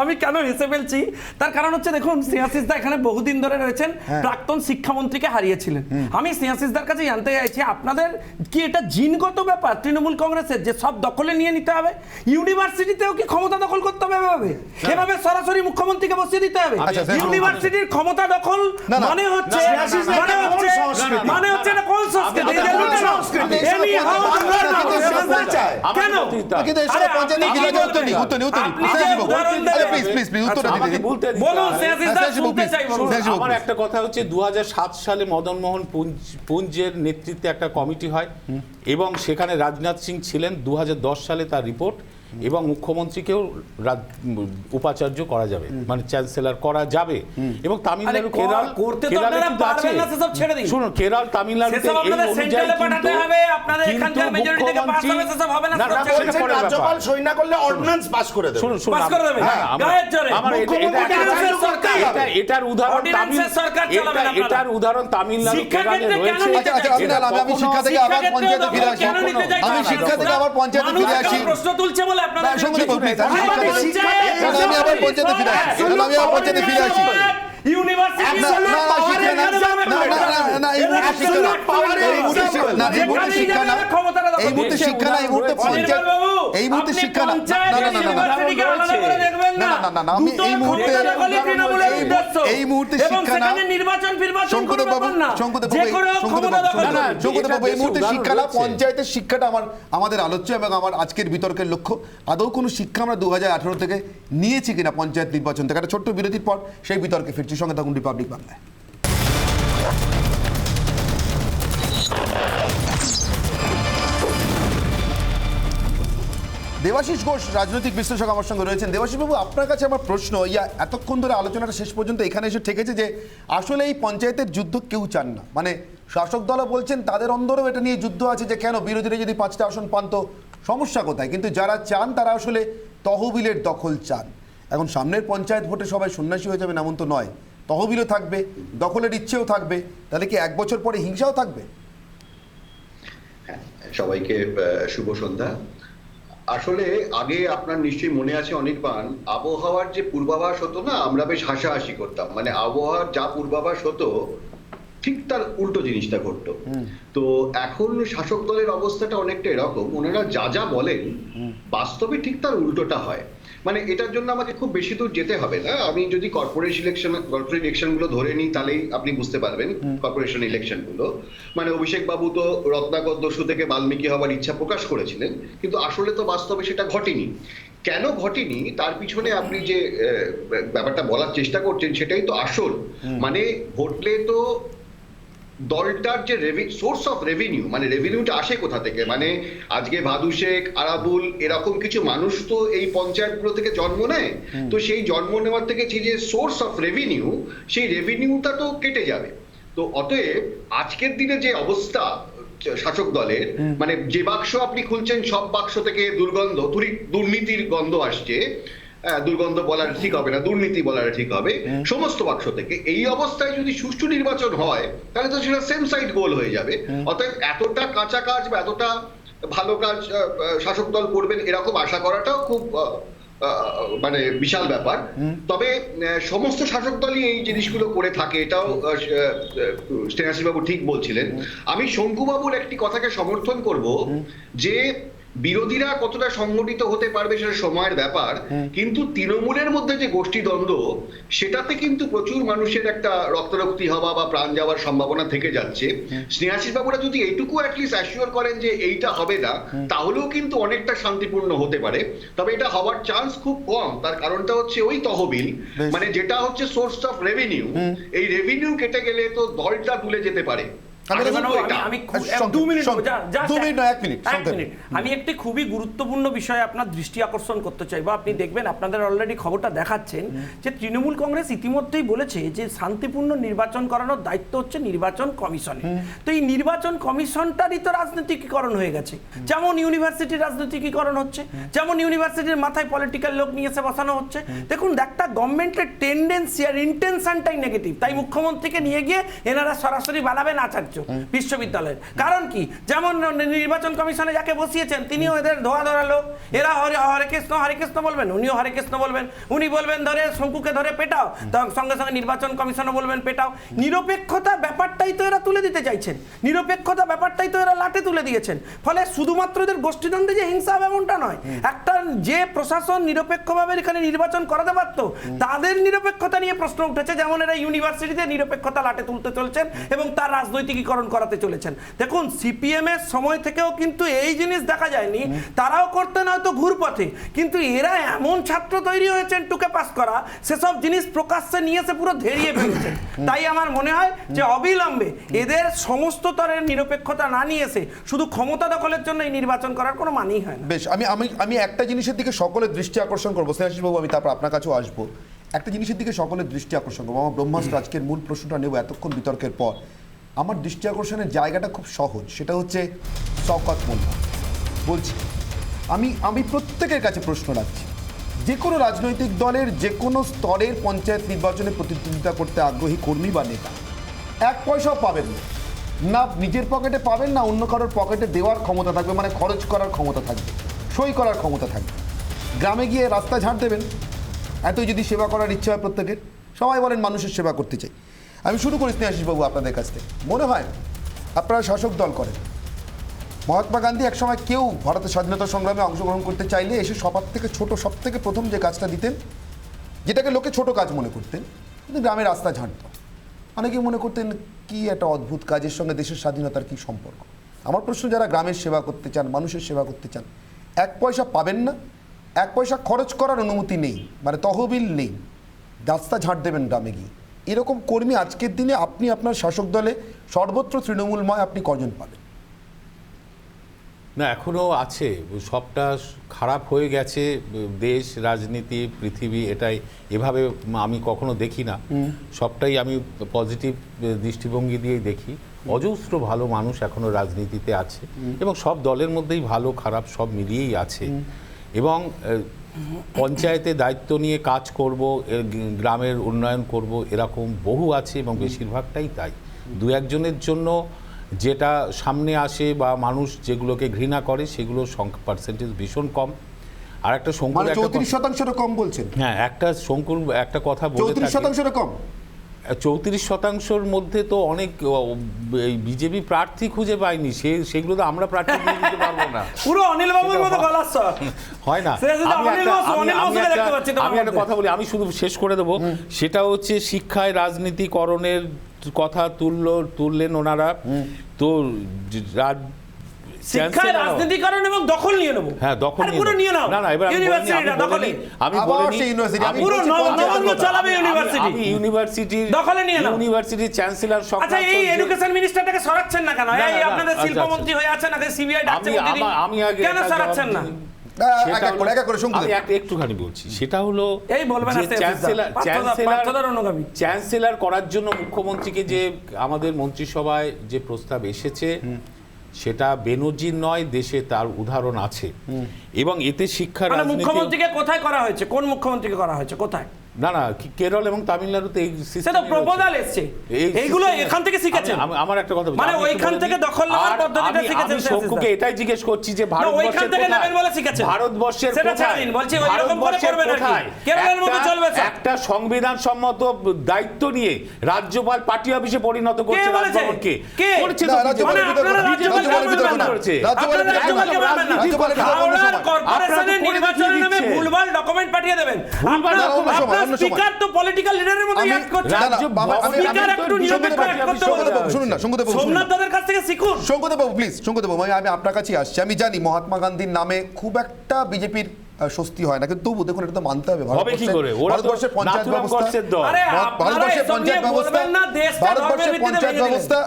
আমি কেন হেসে ফেলছি তার কারণ হচ্ছে, দেখুন স্নেহাশিস দা এখানে বহুদিন ধরে রয়েছেন, প্রাক্তন শিক্ষামন্ত্রীকে হারিয়েছিলেন। আমি স্নেহাশিস দার কাছে জানতে চাইছি, আপনাদের কি এটা জিনগত ব্যাপার তৃণমূল কংগ্রেসের যে সব দখলে নিয়ে নিতে হবে? ইউনিভার্সিটিতেও কি ক্ষমতা দখল করতে হবে এভাবে সরাসরি মুখ্যমন্ত্রীকে বসিয়ে দিতে হবে? ইউনিভার্সিটির ক্ষমতা দখল মানে হচ্ছে এটা কোন সংস্কৃতি? কেন আমার একটা কথা হচ্ছে, 2007 সালে মদন মোহন পুঞ্জের নেতৃত্বে একটা কমিটি হয় এবং সেখানে রাজনাথ সিং ছিলেন। 2010 সালে তার রিপোর্ট, এবং মুখ্যমন্ত্রীকেও উপাচার্য করা যাবে, মানে চ্যান্সেলর করা যাবে। এবং তামিলনাড়ু, কেরল শুনুন, কেরল তামিলনাড়ুতে রাজ্যপাল সই না করলে অর্ডিন্যান্স পাস করে দেবে। শুনুন, এটার উদাহরণ তামিলনাড়ু রয়েছে। আমি শিক্ষা থেকে আবার পঞ্চায়েতে ফিরে আসি। প্রশ্ন তুলছে বলে আপনারা আমি আবার পঞ্চায়েতে ফিরে আসি। পঞ্চায়েতের শিক্ষাটা আমাদের আলোচ্য এবং আমার আজকের বিতর্কের লক্ষ্য। আদৌ কোনো শিক্ষা আমরা 2018 থেকে নিয়েছি কিনা পঞ্চায়েত নির্বাচন থেকে? একটা ছোট্ট বিরতির পর সেই বিতর্কে ফিরছি। সঙ্গে থাকুন রিপাবলিক বাংলায়। দেবাশিস ঘোষ রাজনৈতিক বিশ্লেষক আমার সঙ্গে রয়েছেন। দেবাশিস বাবু, আপনার কাছে আমার প্রশ্ন, এতক্ষণ ধরে আলোচনাটা শেষ পর্যন্ত এখানে এসে ঠেকেছে যে আসলে এই পঞ্চায়েতের যুদ্ধ কেউ চান না, মানে শাসক দলও বলছেন তাদের অন্দরেও এটা নিয়ে যুদ্ধ আছে যে কেন বিরোধীরা যদি 5টা আসন পান তো সমস্যা কোথায়, কিন্তু যারা চান তারা আসলে তহবিলের দখল চান। এখন সামনের পঞ্চায়েত ভোটে সবাই সন্ন্যাসী হয়ে যাবেন এমন তো নয়, তহবিলও থাকবে, দখলের ইচ্ছেও থাকবে, তাহলে কি 1 বছর পরে হিংসাও থাকবে? সবাইকে শুভ সন্ধ্যা। আসলে আগে আপনার নিশ্চয়ই মনে আছে অনির্বাণ, আবহাওয়ার যে পূর্বাভাস হতো না, আমরা বেশ হাসাহাসি করতাম, মানে আবহাওয়ার যা পূর্বাভাস হতো ঠিক তার উল্টো জিনিসটা ঘটতো। তো এখন শাসক দলের অবস্থাটা অনেকটা এরকম, ওনারা যা যা বলেন বাস্তবে ঠিক তার উল্টোটা হয়। মানে এটার জন্য আমাকে খুব বেশি দূর যেতে হবে না, আমি যদি কর্পোরেট ইলেকশন গুলো ধরে নিই তাহলেই আপনি বুঝতে পারবেন। কর্পোরেশন ইলেকশন গুলো মানে অভিষেক বাবু তো রত্নাকর দস্যু থেকে বাল্মীকি হওয়ার ইচ্ছা প্রকাশ করেছিলেন, কিন্তু আসলে তো বাস্তবে সেটা ঘটেনি। কেন ঘটেনি তার পিছনে আপনি যে ব্যাপারটা বলার চেষ্টা করছেন সেটাই তো আসল। মানে ভোটলে তো দলটার যে সোর্স অফ রেভিনিউ, মানে রেভিনিউটা আসে কোথা থেকে, মানে আজকে ভাদু শেখ, আরাবুল এরকম কিছু মানুষ তো এই পঞ্চায়েতগুলো থেকে জন্ম নেয়, তো সেই জন্ম নেওয়ার থেকে যে সোর্স অফ রেভিনিউ, সেই রেভিনিউটা তো কেটে যাবে। তো অতএব আজকের দিনে যে অবস্থা শাসক দলের, মানে যে বাক্স আপনি খুলছেন সব বাক্স থেকে দুর্নীতির গন্ধ আসছে, দুর্গন্ধ বলার ঠিক হবে না, দুর্নীতি বলার ঠিক হবে, সমস্ত বাক্স থেকে। এই অবস্থায় যদি সুষ্ঠু নির্বাচন হয় তাহলে তো সেটা সেম সাইড গোল হয়ে যাবে। অতএব এতটা কাঁচা কাজ বা এতটা ভালো কাজ শাসক দল করবেন এরকম আশা করাটাও খুব মানে বিশাল ব্যাপার। তবে সমস্ত শাসক দলই এই জিনিসগুলো করে থাকে, এটাও স্নেহাশিস বাবু ঠিক বলছিলেন। আমি শঙ্কুবাবুর একটি কথাকে সমর্থন করব যে বিরোধীরা কতটা সংগঠিত হতে পারবে সেটা সময়ের ব্যাপার, কিন্তু তৃণমূলের মধ্যে যে গোষ্ঠীদ্বন্দ্ব সেটাতে কিন্তু প্রচুর মানুষের একটা রক্তারক্তি হওয়া বা প্রাণ যাওয়ার সম্ভাবনা থেকে যাচ্ছে। স্নেহাশিস বাবুরা যদি এইটুকু অ্যাটলিস্ট অ্যাসিওর করেন যে এইটা হবে না, তাহলেও কিন্তু অনেকটা শান্তিপূর্ণ হতে পারে। তবে এটা হওয়ার চান্স খুব কম, তার কারণটা হচ্ছে ওই তহবিল, মানে যেটা হচ্ছে সোর্স অফ রেভিনিউ, এই রেভিনিউ কেটে গেলে তো দলটা তুলে যেতে পারে। আমি একটি খুবই গুরুত্বপূর্ণ বিষয়ে আপনার দৃষ্টি আকর্ষণ করতে চাইবো। আপনি দেখবেন, আপনাদের অলরেডি খবরটা দেখাচ্ছেন যে তৃণমূল কংগ্রেস ইতিমধ্যেই বলেছে যে শান্তিপূর্ণ নির্বাচন করানোর দায়িত্ব হচ্ছে নির্বাচন কমিশনের। তো এই নির্বাচন কমিশনটারই তো রাজনীতিকীকরণ হয়ে গেছে, যেমন ইউনিভার্সিটির রাজনীতিকীকরণ হচ্ছে, যেমন ইউনিভার্সিটির মাথায় পলিটিক্যাল লোক নিয়ে এসে বসানো হচ্ছে। দেখুন, একটা গভর্নমেন্টের টেন্ডেন্সি আর ইন্টেনশনটাই নেগেটিভ, তাই মুখ্যমন্ত্রীকে নিয়ে গিয়ে এনারা সরাসরি বানাবেন আচার্য বিশ্ববিদ্যালয়ের। কারণ কি, যেমন নির্বাচন কমিশনে যাকে বসিয়েছেন তিনিও এদের ধোয়া ধরা লোক, এরা হরে কৃষ্ণ বলবেন, উনিও হরে কৃষ্ণ বলবেন, উনি বলবেন ধরে শঙ্কুকে ধরে পেটাও, সঙ্গে সঙ্গে নির্বাচন কমিশনও বলবেন পেটাও। নিরপেক্ষতা ব্যাপারটাই তো এরা তুলে দিতে চাইছেন, নিরপেক্ষতা ব্যাপারটাই তো এরা লাটে তুলে দিয়েছেন। ফলে শুধুমাত্র এদের গোষ্ঠীদ্বন্দ্বে যে হিংসা হবে এমনটা নয়, একটা যে প্রশাসন নিরপেক্ষভাবে এখানে নির্বাচন করাতে পারত তাদের নিরপেক্ষতা নিয়ে প্রশ্ন উঠেছে। যেমন এরা ইউনিভার্সিটিতে নিরপেক্ষতা লাটে তুলতে চলছেন এবং তার রাজনৈতিকীকরণ করাতে চলেছেন। দেখুন, সিপিএম এর সময় থেকেও কিন্তু এই জিনিস দেখা যায়নি, তারাও করতেন হয়তো ঘুরপথে, কিন্তু এরা এমন ছাত্র তৈরি হয়েছেন টুকে পাস করা, সেসব জিনিস প্রকাশ্যে নিয়ে এসে পুরো ধেরিয়ে ফেলেছেন। তাই আমার মনে হয় যে অবিলম্বে এদের সমস্ত স্তরের নিরপেক্ষতা না নিয়ে এসে শুধু ক্ষমতা দখলের জন্য এই নির্বাচন করার কোনো মানেই হয় না। বেশ, আমি একটা জিনিসের দিকে সকলের দৃষ্টি আকর্ষণ করবো, স্নেহাশিস বাবু, আমি তারপর আপনার কাছেও আসবো। একটা জিনিসের দিকে সকলের দৃষ্টি আকর্ষণ করবো, আমার ব্রহ্মাস্ত্র আজকের মূল প্রশ্নটা নেব এতক্ষণ বিতর্কের পর। আমার দৃষ্টি আকর্ষণের জায়গাটা খুব সহজ, সেটা হচ্ছে শওকত মোল্লা। বলছি আমি প্রত্যেকের কাছে প্রশ্ন রাখছি, যে কোনো রাজনৈতিক দলের যে কোনো স্তরের পঞ্চায়েত নির্বাচনে প্রতিদ্বন্দ্বিতা করতে আগ্রহী কর্মী বা নেতা এক পয়সাও পাবেন না, নিজের পকেটে পাবেন না, অন্য কারোর পকেটে দেওয়ার ক্ষমতা থাকবে, মানে খরচ করার ক্ষমতা থাকবে, সই করার ক্ষমতা থাকবে। গ্রামে গিয়ে রাস্তা ঝাড় দেবেন, এতই যদি সেবা করার ইচ্ছা হয় প্রত্যেকের। সবাই বলেন মানুষের সেবা করতে চাই। আমি শুরু করি স্নেহাশিস বাবু আপনাদের কাছ থেকে। মনে হয় আপনারা শাসক দল করেন, মহাত্মা গান্ধী একসময় কেউ ভারতের স্বাধীনতা সংগ্রামে অংশগ্রহণ করতে চাইলে এসে সবার থেকে ছোট, সব থেকে প্রথম যে কাজটা দিতেন, যেটাকে লোকে ছোট কাজ মনে করতেন, কিন্তু গ্রামের রাস্তা ঝাড়ত। অনেকে মনে করতেন কি একটা অদ্ভুত কাজের সঙ্গে দেশের স্বাধীনতার কি সম্পর্ক। আমার প্রশ্ন, যারা গ্রামের সেবা করতে চান, মানুষের সেবা করতে চান, এক পয়সা পাবেন না, এক পয়সা খরচ করার অনুমতি নেই, মানে তহবিল নেই, রাস্তা ঝাড় দেবেন গ্রামে গিয়ে, এরকম কর্মী আজকের দিনে আপনি আপনার শাসক দলে সর্বত্র তৃণমূলময় আপনি কজন পাবেন? না, এখনও আছে। সবটা খারাপ হয়ে গেছে দেশ, রাজনীতি, পৃথিবী, এটাই এভাবে আমি কখনো দেখি না। সবটাই আমি পজিটিভ দৃষ্টিভঙ্গি দিয়েই দেখি। অজস্র ভালো মানুষ এখনও রাজনীতিতে আছে এবং সব দলের মধ্যেই ভালো খারাপ সব মিলিয়েই আছে। এবং পঞ্চায়েতে দায়িত্ব নিয়ে কাজ করব, গ্রামের উন্নয়ন করব, এরকম বহু আছে এবং বেশিরভাগটাই তাই। দু একজনের জন্য যেটা সামনে আসে বা মানুষ যেগুলোকে ঘৃণা করে সেগুলোর পার্সেন্টেজ ভীষণ কম। আর একটা শঙ্কুর 34% কম বলছেন? হ্যাঁ, একটা শঙ্কুর একটা কথা বলে 34% কম। 34%-র মধ্যে তো অনেক বিজেপি প্রার্থী খুঁজে পায়নি, সেগুলো তো আমরা প্রার্থী দিতে পারবো না। পুরো অনিল বাবুর মতো গলার স্বর হয় না। আমি একটা কথা বলি, আমি শুধু শেষ করে দেবো, সেটা হচ্ছে শিক্ষায় রাজনীতিকরণের কথা তুললেন ওনারা। তো শিক্ষায় রাজনীতিকরণ এবং দখল নিয়ে নেব। হ্যাঁ, দখল নিয়ে নাও। না, এবার আমি ইউনিভার্সিটির চ্যান্সেলর। আচ্ছা, এই এডুকেশন মিনিস্টারটাকে সরাচ্ছেন না কেন? এই আপনাদের শিল্পমন্ত্রী হয়ে আছেন, আগে সিবিআই ডাকছে, আমি আগে কেন সরাচ্ছেন না? একটুখানি বলছি, সেটা হলো এই বলবেন চ্যান্সেলর করার জন্য মুখ্যমন্ত্রীকে যে আমাদের মন্ত্রিসভায় যে প্রস্তাব এসেছে, সেটা বেনজির নয়, দেশে তার উদাহরণ আছে এবং এতে শিক্ষা মানে রাজনীতি মুখ্যমন্ত্রীকে কোথায় করা হয়েছে, কোন মুখ্যমন্ত্রীকে করা হয়েছে, কোথায়? না না কেরল এবং তামিলনাড়ুতে এই সেটা প্রপোজাল এসছে, এইগুলো এখান থেকে শিখেছেন। আমার একটা কথা মানে ওইখান থেকে দখল নেওয়ার পদ্ধতিটা শিখেছেন। আমি শঙ্কুকে এটাই জিজ্ঞেস করছি যে ওইখান থেকে নেবেন বলে শিখেছেন, ভারতবর্ষের সেটা ছাড়িন, বলছি ওই রকম করে করবেন আর কি, কেরলের মতো চলবে স্যার। একটা সংবিধান সম্মত দায়িত্ব নিয়ে রাজ্যপাল পার্টি অফিসে পরিণত করছে রাজভবনকে। কে করছে না, রাজ্যপালের মানে আপনারা রাজ্যপালের বিতর্ক না করেছে। রাজ্যপালের রাজ্যপালের হাওড়ার কর্পোরেশনের নির্বাচনের নামে ভুলভাল ডকুমেন্ট পাঠিয়ে দেবেন। আপনার স্পিকার তো পলিটিক্যাল লিডারের মতো অ্যাক্ট করছে। স্পিকার একটু নিরপেক্ষ অ্যাক্ট করতে বলুন। শুনুন না শঙ্কুদেব বাবু, সোমনাথ দাদের কাছ থেকে শিখুন। শঙ্কুদেব বাবু প্লিজ, শঙ্কুদেব বাবু আমি আপনার কাছেই আসছি। আমি জানি মহাত্মা গান্ধীর নামে খুব একটা বিজেপির স্বস্তি হয় না, কিন্তু তবু দেখুন এটা তো মানতে হবে। ভারতবর্ষের পঞ্চায়েত ব্যবস্থা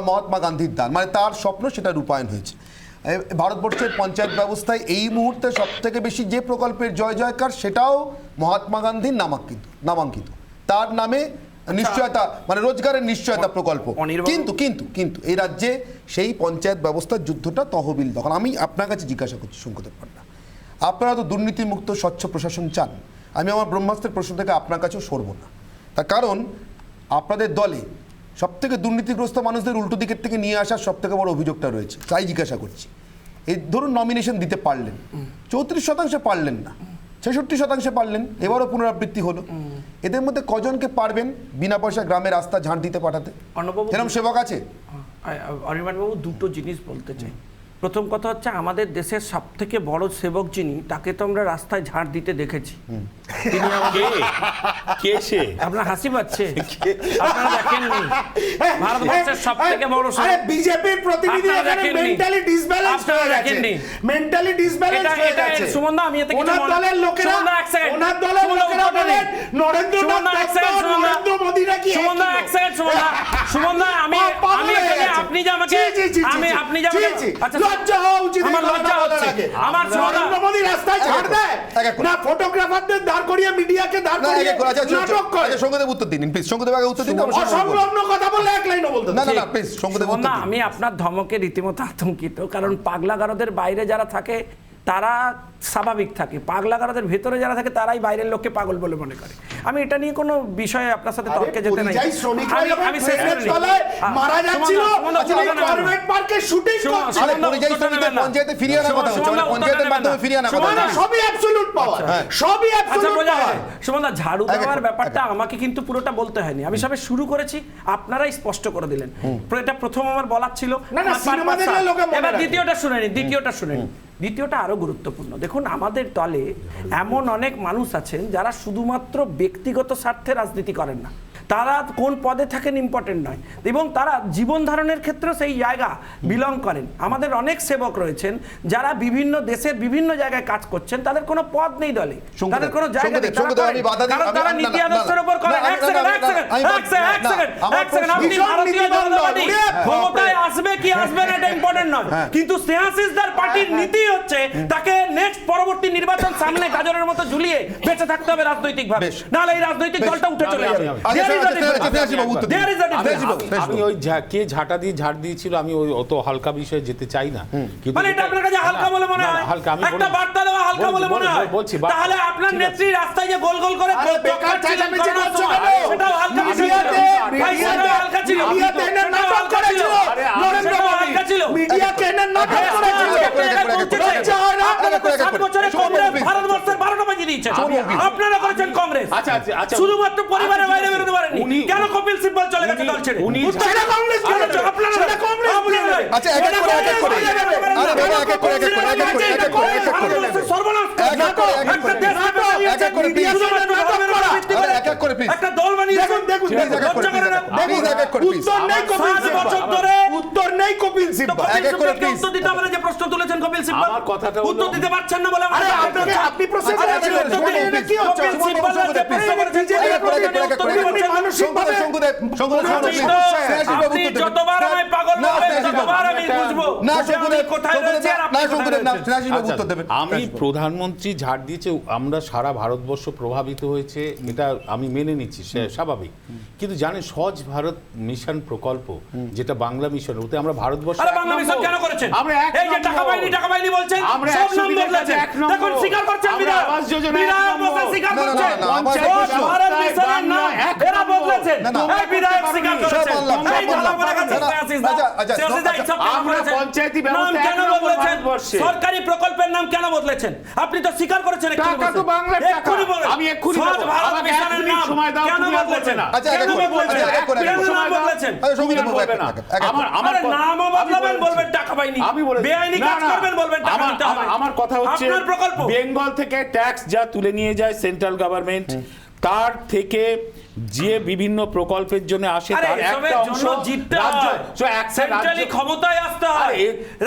মহাত্মা গান্ধীর দান, মানে তার স্বপ্ন সেটা রূপায়ণ হয়েছে। ভারতবর্ষের পঞ্চায়েত ব্যবস্থায় এই মুহূর্তে সব থেকে বেশি যে প্রকল্পের জয় জয়কার সেটাও মহাত্মা গান্ধীর নামাঙ্কিত, তার নামে নিশ্চয়তা, মানে রোজগারের নিশ্চয়তা প্রকল্প। কিন্তু কিন্তু কিন্তু এই রাজ্যে সেই পঞ্চায়েত ব্যবস্থার যুদ্ধটা তহবিল দখল। আমি আপনার কাছে জিজ্ঞাসা করছি শঙ্কুদেব পান্ডা, আপনারা তো দুর্নীতিমুক্ত স্বচ্ছ প্রশাসন চান। আমি আমার ব্রহ্মাস্ত্রের প্রশ্ন থেকে আপনার কাছেও সরব না, তার কারণ আপনাদের দলে সবথেকে দুর্নীতিগ্রস্ত মানুষদের উল্টো দিকের থেকে নিয়ে আসার সবথেকে বড় অভিযোগটা রয়েছে। তাই জিজ্ঞাসা করছি, এই ধরুন নমিনেশন দিতে পারলেন, 34% পারলেন না, 66% পারলেন, এবারও পুনরাবৃত্তি হলো। এদের মধ্যে কজনকে পারবেন বিনা পয়সা গ্রামের রাস্তা ঝাঁট দিতে পাঠাতে? এরকম সেবক আছে? অনির্বাণ বাবু দুটো জিনিস বলতে চাই। প্রথম কথা হচ্ছে আমাদের দেশের সব থেকে বড় সেবক যিনি, তাকে তো আমরা রাস্তায় ঝাড় দিতে দেখেছি। তিনি কে সে? আপনার হাসি পাচ্ছে, আপনারা দেখেননি? ভারতবর্ষের সব থেকে বড় আরে বিজেপির প্রতিনিধি এখানে মেন্টালি ডিসব্যালেন্স হয়ে গেছে, মেন্টালি ডিসব্যালেন্স হয়ে গেছে। সুমন দা আমি এতে কিছু ওনার দলের লোকেরা বলেন নরেন্দ্র মোদি নাকি। সুমন দা এক সেকেন্ড, সুমন দা আমি আপনি যে আমাকে আপনি যে আচ্ছা লজ্জা হওয়া উচিত। আমার লজ্জা হচ্ছে। আমার নরেন্দ্র মোদি রাস্তায় ছাড় দেয় না, ফটোগ্রাফারদের দাঁড় করিয়ে মিডিয়াকে দাঁড় করিয়ে নাটক করে। শঙ্কুদেব উত্তর দিন প্লিজ, শঙ্কুদেব আগে উত্তর দিন। অসংলগ্ন কথা বললে এক লাইনও বলতে না না প্লিজ শঙ্কুদেব উত্তর দিন। আমি আপনার ধমকে রীতিমতো আতঙ্কিত, কারণ পাগলাগারদের বাইরে যারা থাকে তারা স্বাভাবিক থাকে, পাগলাগারদের ভেতরে যারা থাকে তারাই বাইরের লোককে পাগল বলে মনে করে। আমি এটা নিয়ে কোনো বিষয়ে আপনার সাথে তর্কে যেতে নাই। আমি শেষ করে মারা যাচ্ছিল কর্বেট পার্কে শুটিং করছে। আরে পরিযায়ী শ্রমিকদের পঞ্চায়েতে ফিরিয়ে আনার কথা হচ্ছে, মানে পঞ্চায়েতের মাধ্যমে ফিরিয়ে আনার কথা। সবই অ্যাবসলিউট পাওয়ার, সবই অ্যাবসলিউট পাওয়ার। সুমন দা ঝাড়ু দেওয়ার ব্যাপারটা আমাকে কিন্তু পুরোটা বলতে হয়নি, আমি সবে শুরু করেছি, আপনারাই স্পষ্ট করে দিলেন। এটা প্রথম আমার বলার ছিল। এবার দ্বিতীয়টা শুনেনি, দ্বিতীয়টা আরো গুরুত্বপূর্ণ। দেখুন আমাদের দলে এমন অনেক মানুষ আছেন যারা শুধুমাত্র ব্যক্তিগত স্বার্থে রাজনীতি করেন না, তারা কোন পদে থাকেন ইম্পর্টেন্ট নয়, এবং তারা জীবন ধারণের ক্ষেত্রেও সেই জায়গা বিলং করেন। আমাদের অনেক সেবক রয়েছেন যারা বিভিন্ন দেশের বিভিন্ন জায়গায় কাজ করছেন, তাদের কোনো পদ নেই দলে, তাদের কোনো জায়গা নেই, তারা নীতি আদর্শের উপর করেন। আপনি ভারতীয় জনতা পার্টি ক্ষমতায় আসবে কি আসবে না এটা ইম্পর্টেন্ট নয়, কিন্তু স্নেহাশিসদার পার্টির নীতি হচ্ছে তাকে নেক্সট পরবর্তী নির্বাচন সামনে গাজরের মতো ঝুলিয়ে বেঁচে থাকতে হবে রাজনৈতিকভাবে, নাহলে এই রাজনৈতিক দলটা উঠে চলে যাবে। আমি ওই কে ঝাঁটা দিয়ে ঝাড় দিয়েছিল, আমি ওই অত হালকা বিষয়ে যেতে চাই না। কিন্তু মানে এটা আপনার কাছে হালকা বলে মনে হয়? একটা বার্তা দেওয়া হালকা বলে মনে হয়? বলছি তাহলে আপনার নেত্রী রাস্তায় যে গোল গোল করে বেকার চেঁচামেচি করছো কেন? সেটাও হালকা ছিল, হালকা ছিল, মিডিয়াতে এনে নাটক করেছিল নরেন্দ্র মোদি, মিডিয়াকে এনে নাটক করেছিল। 7 বছরে কংগ্রেস ভারতবর্ষের 12টা বাজিয়ে দিয়েছে, আপনারা করেছেন কংগ্রেস। শুধুমাত্র পরিবারের বাইরে বেরোতে পারেননি কেন? কপিল সিব্বল চলে গেছে দল ছেড়ে, সেটা কংগ্রেস করেছে, আপনারা সেটা কংগ্রেস করেছে। আচ্ছা এক এক করে আরে বাবা এক এক করে সর্বনাশ প্লিজ একটা দল বানিয়েছেন। দেখুন উত্তর নেই কপিল সিব্বল। উত্তর দিতে হবে না যে প্রশ্ন তুলেছেন কপিল সিব্বল, আমার কথাটা উত্তর দিতে পারছেন না বলে আপনি প্রশ্ন করেছিলেন কি হচ্ছে? কপিল সিব্বল যে প্রশ্ন করেছেন মানসিকভাবে আপনি যতবার আমায় পাগল বলবেন ততবার আমি বুঝবো। না, যে আমি শঙ্কুদেব, কোথায় রয়েছি আর আপনি না, কোথায় শঙ্কুদেব, না, রয়েছেন। স্নেহাশিসবাবু উত্তর দেবেন। আমি প্রধানমন্ত্রী ঝাড় দিয়েছে, আমরা সারা ভারতবর্ষ প্রভাবিত হয়েছে, এটা আমি মেনে নিচ্ছি, সে স্বাভাবিক। কিন্তু জানেন সহজ ভারত মিশন প্রকল্প, যেটা বাংলা মিশন, ওতে আমরা ভারতবর্ষ আরে বাংলা মিশন কেন করেছেন? আমরা এই যে টাকা পাইনি বলছেন, আমরা সব 100 নাম দিনের বদলেছেন। কাছে 1 নম্বর। দেখুন স্বীকার করছেন আমরা বিধায়ক। আবাস যোজনা বিধায়ক 1 নম্বর। বসে স্বীকার না, না, করছেন। না, না, আমার সব প্রশ্ন। ভারত মিশনের নাম এরা বদলেছেন। না, না, এই বিধায়ক স্বীকার সব করেছেন। বললাম, সব এই বললাম। ধরা পড়ে গেছে না, না, স্নেহাশিস দা। আচ্ছা, আচ্ছা, স্নেহাশিস দা, এইসব কেন আমরা করেছেন? পঞ্চায়েতি নাম ব্যবস্থা কেন 1 নম্বর বদলেছেন? ভারতবর্ষে। সরকারি প্রকল্পের নাম কেন বদলেছেন? আপনি তো স্বীকার করেছেন এক্ষুনি টাকা তো বলছেন। বাংলার টাকা। এক্ষুনি বলেন। আমি এক্ষুনি সহজ দেবো। ভারত আমাকে মিশনের 1 মিনিট নাম সময় দাও, কেন তুমি আর বদলেছেন? বলবে না। আচ্ছা, কেন এক এক করে, বদলেছেন? আচ্ছা, এক এক করে, এক এক কেন করে। নাম বদলেছেন? আচ্ছা, শঙ্কুদেব তুমি আর বাবু, বলবে এক না। এক, এক এক। আমার আরে নামও বদলাবেন, বলেছি। বলবেন টাকা পাইনি। আমি বলেছি। বেআইনি না, কাজ না, করবেন, বলবেন টাকা দিতে হবে। আমার কথা হচ্ছে আপনার প্রকল্প। বেঙ্গল থেকে ট্যাক্স যা তুলে নিয়ে যায় সেন্ট্রাল গভর্নমেন্ট, তার থেকে যে বিভিন্ন প্রকল্পের জন্য আসে আরে তার এসবের একটা অংশ জন্য জিততে রাজ্য, হয়। so একটা সেন্ট্রালি রাজ্য- ক্ষমতায় আসতে হয়।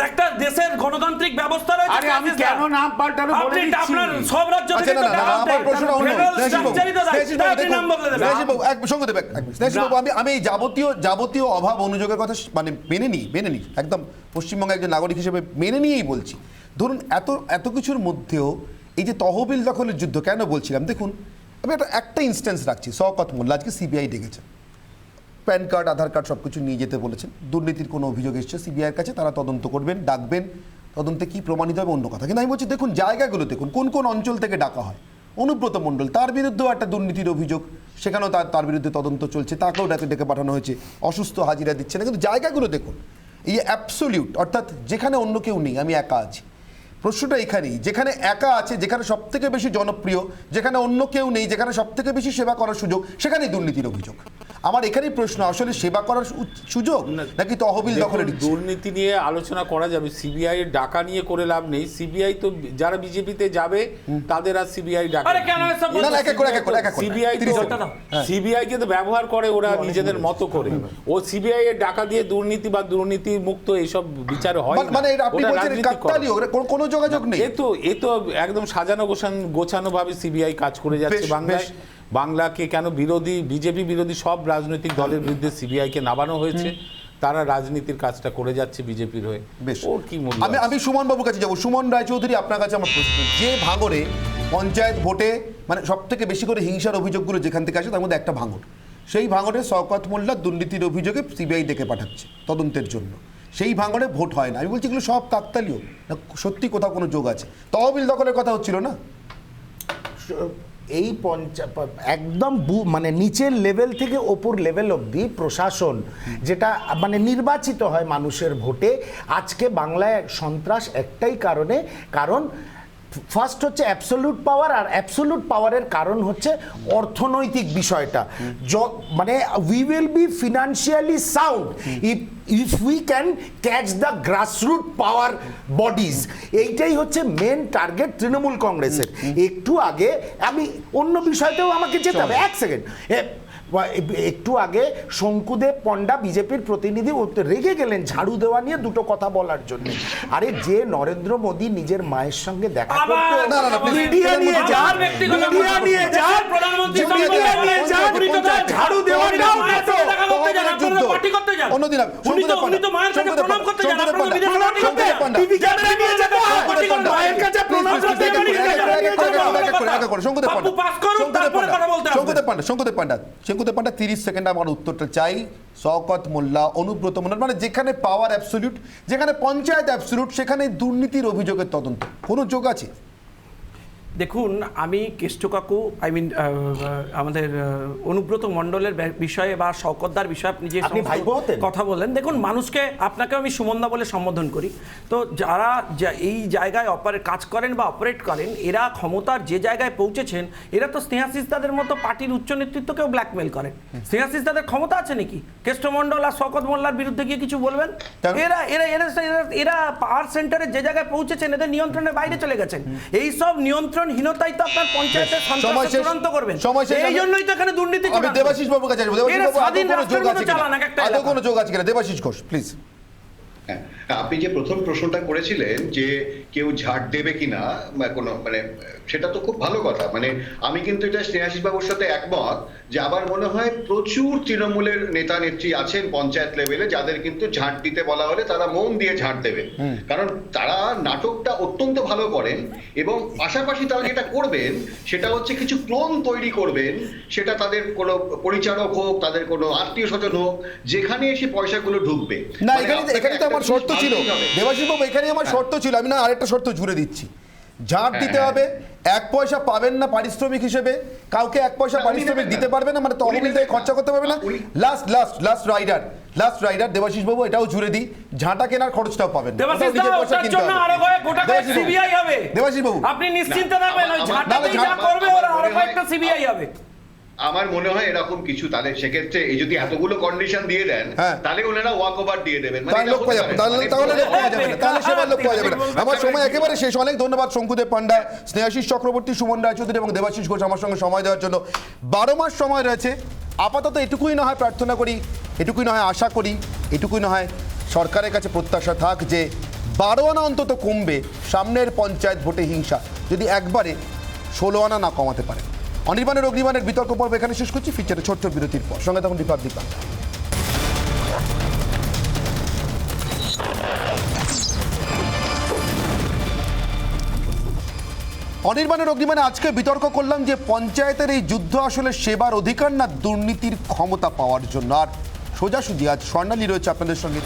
একটা দেশের গণতান্ত্রিক ব্যবস্থা রয়েছে। আরে আমি কেন নাম পাল্টানো বলে আপনি দিচ্ছি। আপনার সব রাজ্য আচ্ছা, থেকে না, তো না, না, টাকা আমার দেয়। প্রশ্নটা অন্য। ফেডারেল স্নেহাশিসবাবু, স্ট্রাকচারই তো দেয়। স্নেহাশিসবাবু, তাই আপনি দেখুন, নাম বদলে দেবেন। স্নেহাশিসবাবু, শঙ্কুদেব, স্নেহাশিসবাবু, আমি এই যাবতীয় অভাব অনুযোগের কথা মানে মেনে নিই একদম পশ্চিমবঙ্গের একজন নাগরিক হিসেবে মেনে নিয়েই বলছি। ধরুন এত কিছুর মধ্যেও এই যে তহবিল দখলের যুদ্ধ কেন বলছিলাম, দেখুন আমি একটা ইনস্ট্যান্স রাখছি। শওকত মোল্লা আজকে সিবিআই ডেকেছে, প্যান কার্ড, আধার কার্ড সব কিছু নিয়ে যেতে বলেছেন। দুর্নীতির কোনো অভিযোগ এসছে সিবিআইয়ের কাছে, তারা তদন্ত করবেন, ডাকবেন, তদন্তে কি প্রমাণিত হবে অন্য কথা। কিন্তু আমি বলছি দেখুন জায়গাগুলো দেখুন, কোন কোন অঞ্চল থেকে ডাকা হয়। অনুব্রত মণ্ডল, তার বিরুদ্ধেও একটা দুর্নীতির অভিযোগ, সেখানেও তার বিরুদ্ধে তদন্ত চলছে, তাকেও ডেকে পাঠানো হয়েছে, অসুস্থ হাজিরা দিচ্ছে না। কিন্তু জায়গাগুলো দেখুন, এই অ্যাবসোলিউট, অর্থাৎ যেখানে অন্য কেউ নেই, আমি একা আছি। প্রশ্নটা এখানেই, যেখানে একা আছে, যেখানে সব থেকে বেশি জনপ্রিয়, যেখানে অন্য কেউ নেই, যেখানে সব থেকে বেশি সেবা করার সুযোগ, সেখানেই দুর্নীতির অভিযোগ। আমার এখানেই প্রশ্ন, আসলে সেবা করার সুযোগ নাকি তহবিল দখলের ইচ্ছে? দুর্নীতি নিয়ে আলোচনা করা যাবে, সিবিআই এর ডাকা নিয়ে করে লাভ নেই। সিবিআই তো যারা বিজেপিতে যাবে তাদের আর সিবিআই ডাকা আরে কেন এসব না, না, এক এক করে, এক এক করে, এক এক করে। CBI 30 second. সিবিআই কে তো ব্যবহার করে ওরা নিজেদের মতো করে। ও সিবিআই এর ডাকা দিয়ে দুর্নীতি বা দুর্নীতি মুক্ত এইসব বিচার হয় না। মানে আপনি ওটা বলছেন রাজনীতি করে। কাকতালীয়, কোনো যোগাযোগ নেই। এ তো একদম সাজানো গোছানো ভাবে সিবিআই কাজ করে যাচ্ছে বেশ, বাংলায়। বাংলাকে কেন বিজেপি বিরোধী সব রাজনৈতিক দলের বিরুদ্ধে সিবিআই কে নামানো হয়েছে, তারা রাজনীতির কাজটা করে যাচ্ছে বিজেপির হয়ে। বেশ, ওর কি মূল্য আমি সুমন বাবুর কাছে যাবো। সুমন রায়চৌধুরী, আপনার কাছে আমার প্রশ্ন, যে ভাঙড়ে পঞ্চায়েত ভোটে মানে সব থেকে বেশি করে হিংসার অভিযোগগুলো যেখান থেকে আসে তার মধ্যে একটা ভাঙড়, সেই ভাঙড়ে শওকত মোল্লা দুর্নীতির অভিযোগে সিবিআই ডেকে পাঠাচ্ছে তদন্তের জন্য। সেই ভাঙড়ে ভোট হয় না। আমি বলছি এগুলো সব কাকতালীয় না, সত্যি কোথাও কোনো যোগ আছে? তহবিল দখলের কথা হচ্ছিল না? এই একদম মানে নিচের লেভেল থেকে ওপর লেভেল অবধি প্রশাসন যেটা মানে নির্বাচিত হয় মানুষের ভোটে। আজকে বাংলায় সন্ত্রাস একটাই কারণ ফার্স্ট হচ্ছে অ্যাবসোলিউট পাওয়ার, আর অ্যাবসোলিউট পাওয়ারের কারণ হচ্ছে অর্থনৈতিক বিষয়টা। মানে we will be financially sound if we can catch the grassroots power bodies. এইটাই হচ্ছে মেন টার্গেট তৃণমূল কংগ্রেসের। একটু আগে আমি অন্য বিষয়তেও আমাকে যেতে হবে, এক সেকেন্ড। একটু আগে শঙ্কুদেব পণ্ডা বিজেপির প্রতিনিধি রেগে গেলেন ঝাড়ু দেওয়া নিয়ে দুটো কথা বলার জন্য। আরে যে নরেন্দ্র মোদী নিজের মায়ের সঙ্গে দেখা করতে মিডিয়া নিয়ে যান, ঝাড়ু দেওয়াটাও অন্যদিন শঙ্কুদেব পান্ডা 30 সেকেন্ড আমার উত্তরটা চাই। শওকত মোল্লা, অনুব্রত মণ্ডল, মানে যেখানে পাওয়ার অ্যাবসলিউট, যেখানে পঞ্চায়েত অ্যাবসলিউট, সেখানে দুর্নীতির অভিযোগের তদন্ত কোনো যোগ আছে? দেখুন, আমি কেষ্ট কাকু আমাদের অনুব্রত মণ্ডলের বিষয়ে বা শওকতদার বিষয়ে আপনি যে কথা বললেন, দেখুন মানুষকে, আপনাকেও আমি সুমনদা বলে সম্বোধন করি, তো যারা এই জায়গায় কাজ করেন বা অপারেট করেন, এরা ক্ষমতার যে জায়গায় পৌঁছেছেন, এরা তো স্নেহাশিস দাদের মতো পার্টির উচ্চ নেতৃত্বকেও ব্ল্যাকমেল করেন। স্নেহাশিস দাদের ক্ষমতা আছে নাকি কেষ্ট মণ্ডল আর শওকত মোল্লার বিরুদ্ধে গিয়ে কিছু বলবেন? এরা পাওয়ার সেন্টারে যে জায়গায় পৌঁছেছেন, এদের নিয়ন্ত্রণের বাইরে চলে গেছেন। এই সব নিয়ন্ত্রণহীনতাই তো আপনার পঞ্চায়েতের সন্ত্রাস চূড়ান্ত করবেন। এই জন্যই তো এখানে দুর্নীতি চূড়ান্ত। আমি দেবাশিস বাবুর কাছে আসবো। দেবাশিস বাবু, আদৌ কোনো যোগ আছে কিনা? দেবাশিস ঘোষ প্লিজ। হ্যাঁ, আপনি যে প্রথম প্রশ্নটা করেছিলেন যে কেউ ঝাড় দেবে কিনা বা কোনো মানে সেটা তো খুব ভালো কথা, মানে আমি কিন্তু এটা স্নেহাশিস বাবুর সাথে একমত যে আবার মনে হয় প্রচুর তৃণমূলের নেতা নেত্রী আছেন পঞ্চায়েত লেভেলে যাদের কিন্তু ঝাড় দিতে বলা হলে তারা মন দিয়ে ঝাড় দেবে, কারণ তারা নাটকটা অত্যন্ত ভালো করেন এবং পাশাপাশি তারা যেটা করবেন সেটা হচ্ছে কিছু ক্লোন তৈরি করবেন, সেটা তাদের কোনো পরিচালক হোক, তাদের কোনো আত্মীয় স্বজন হোক, যেখানে এসে পয়সাগুলো ঢুকবে। না, মানে এখানে তো আমার একটা শর্ত ছিল জিনিস মানতেই হবে। দেবাশিস বাবু, এখানে আমার শর্ত ছিল, আমি না আরেকটা শর্ত জুড়ে দিচ্ছি। ঝাড় দিতে হবে, 1 পয়সা পাবেন না পারিশ্রমিক হিসেবে, কাউকে 1 পয়সা পারিশ্রমিক দিতে পারবে না, মানে তহবিল থেকে খরচা করতে পারবে না। লাস্ট রাইডার দেবাশিস বাবু, এটাও জুড়ে দিই, ঝাঁটা কেনার খরচটাও পাবেন না। দেবাশিস ওটাও নিজের দা, পয়সা ওটার কিনতে জন্য হবে। আরো গোটা দেবাশিস বাবু, সিবিআই হবে। দেবাশিস বাবু, আপনি নিশ্চিন্তে থাকবেন, ওই ঝাঁটাতেই যা ঝাঁটা- করবে ওরা আরো কয়েকটা সিবিআই হবে। আমার মনে হয় এরকম কিছু, তাহলে সেক্ষেত্রে এই যদি এতগুলো কন্ডিশন দিয়ে দেন হ্যাঁ। তাহলে ওনারা ওয়াক ওভার দিয়ে দেবেন, তাহলে লোক পাওয়া যাবে, তাহলে লোক পাওয়া যাবে না, তাহলে সেবার লোক পাওয়া যাবে না। আমার সময় একেবারে শেষ। অনেক ধন্যবাদ শঙ্কুদেব পান্ডা, স্নেহাশিস চক্রবর্তী, সুমন রায়চৌধুরী এবং দেবাশিস ঘোষ আমার সঙ্গে সময় দেওয়ার জন্য। 12 মাস সময় রয়েছে। আপাতত এটুকুই না হয় প্রার্থনা করি, এটুকুই না হয় আশা করি, এটুকুই না হয় সরকারের কাছে প্রত্যাশা থাক যে 12 আনা অন্তত কমবে সামনের পঞ্চায়েত ভোটে হিংসা, যদি একবারে 16 আনা না কমাতে পারে। অনির্বাণের অগ্নিবাণের বিতর্ক পর্ব এখানে শেষ করছি, ফিচারে ছোট্ট বিরতির পর। সঙ্গে তখন রিপাবলিক বাংলা। অনির্বাণের অগ্নিবাণে আজকে বিতর্ক করলাম যে পঞ্চায়েতের এই যুদ্ধ আসলে সেবার অধিকার না দুর্নীতির ক্ষমতা পাওয়ার জন্য। আর সোজাসুজি আজ স্বর্ণালী রয়েছে আপনাদের সঙ্গে।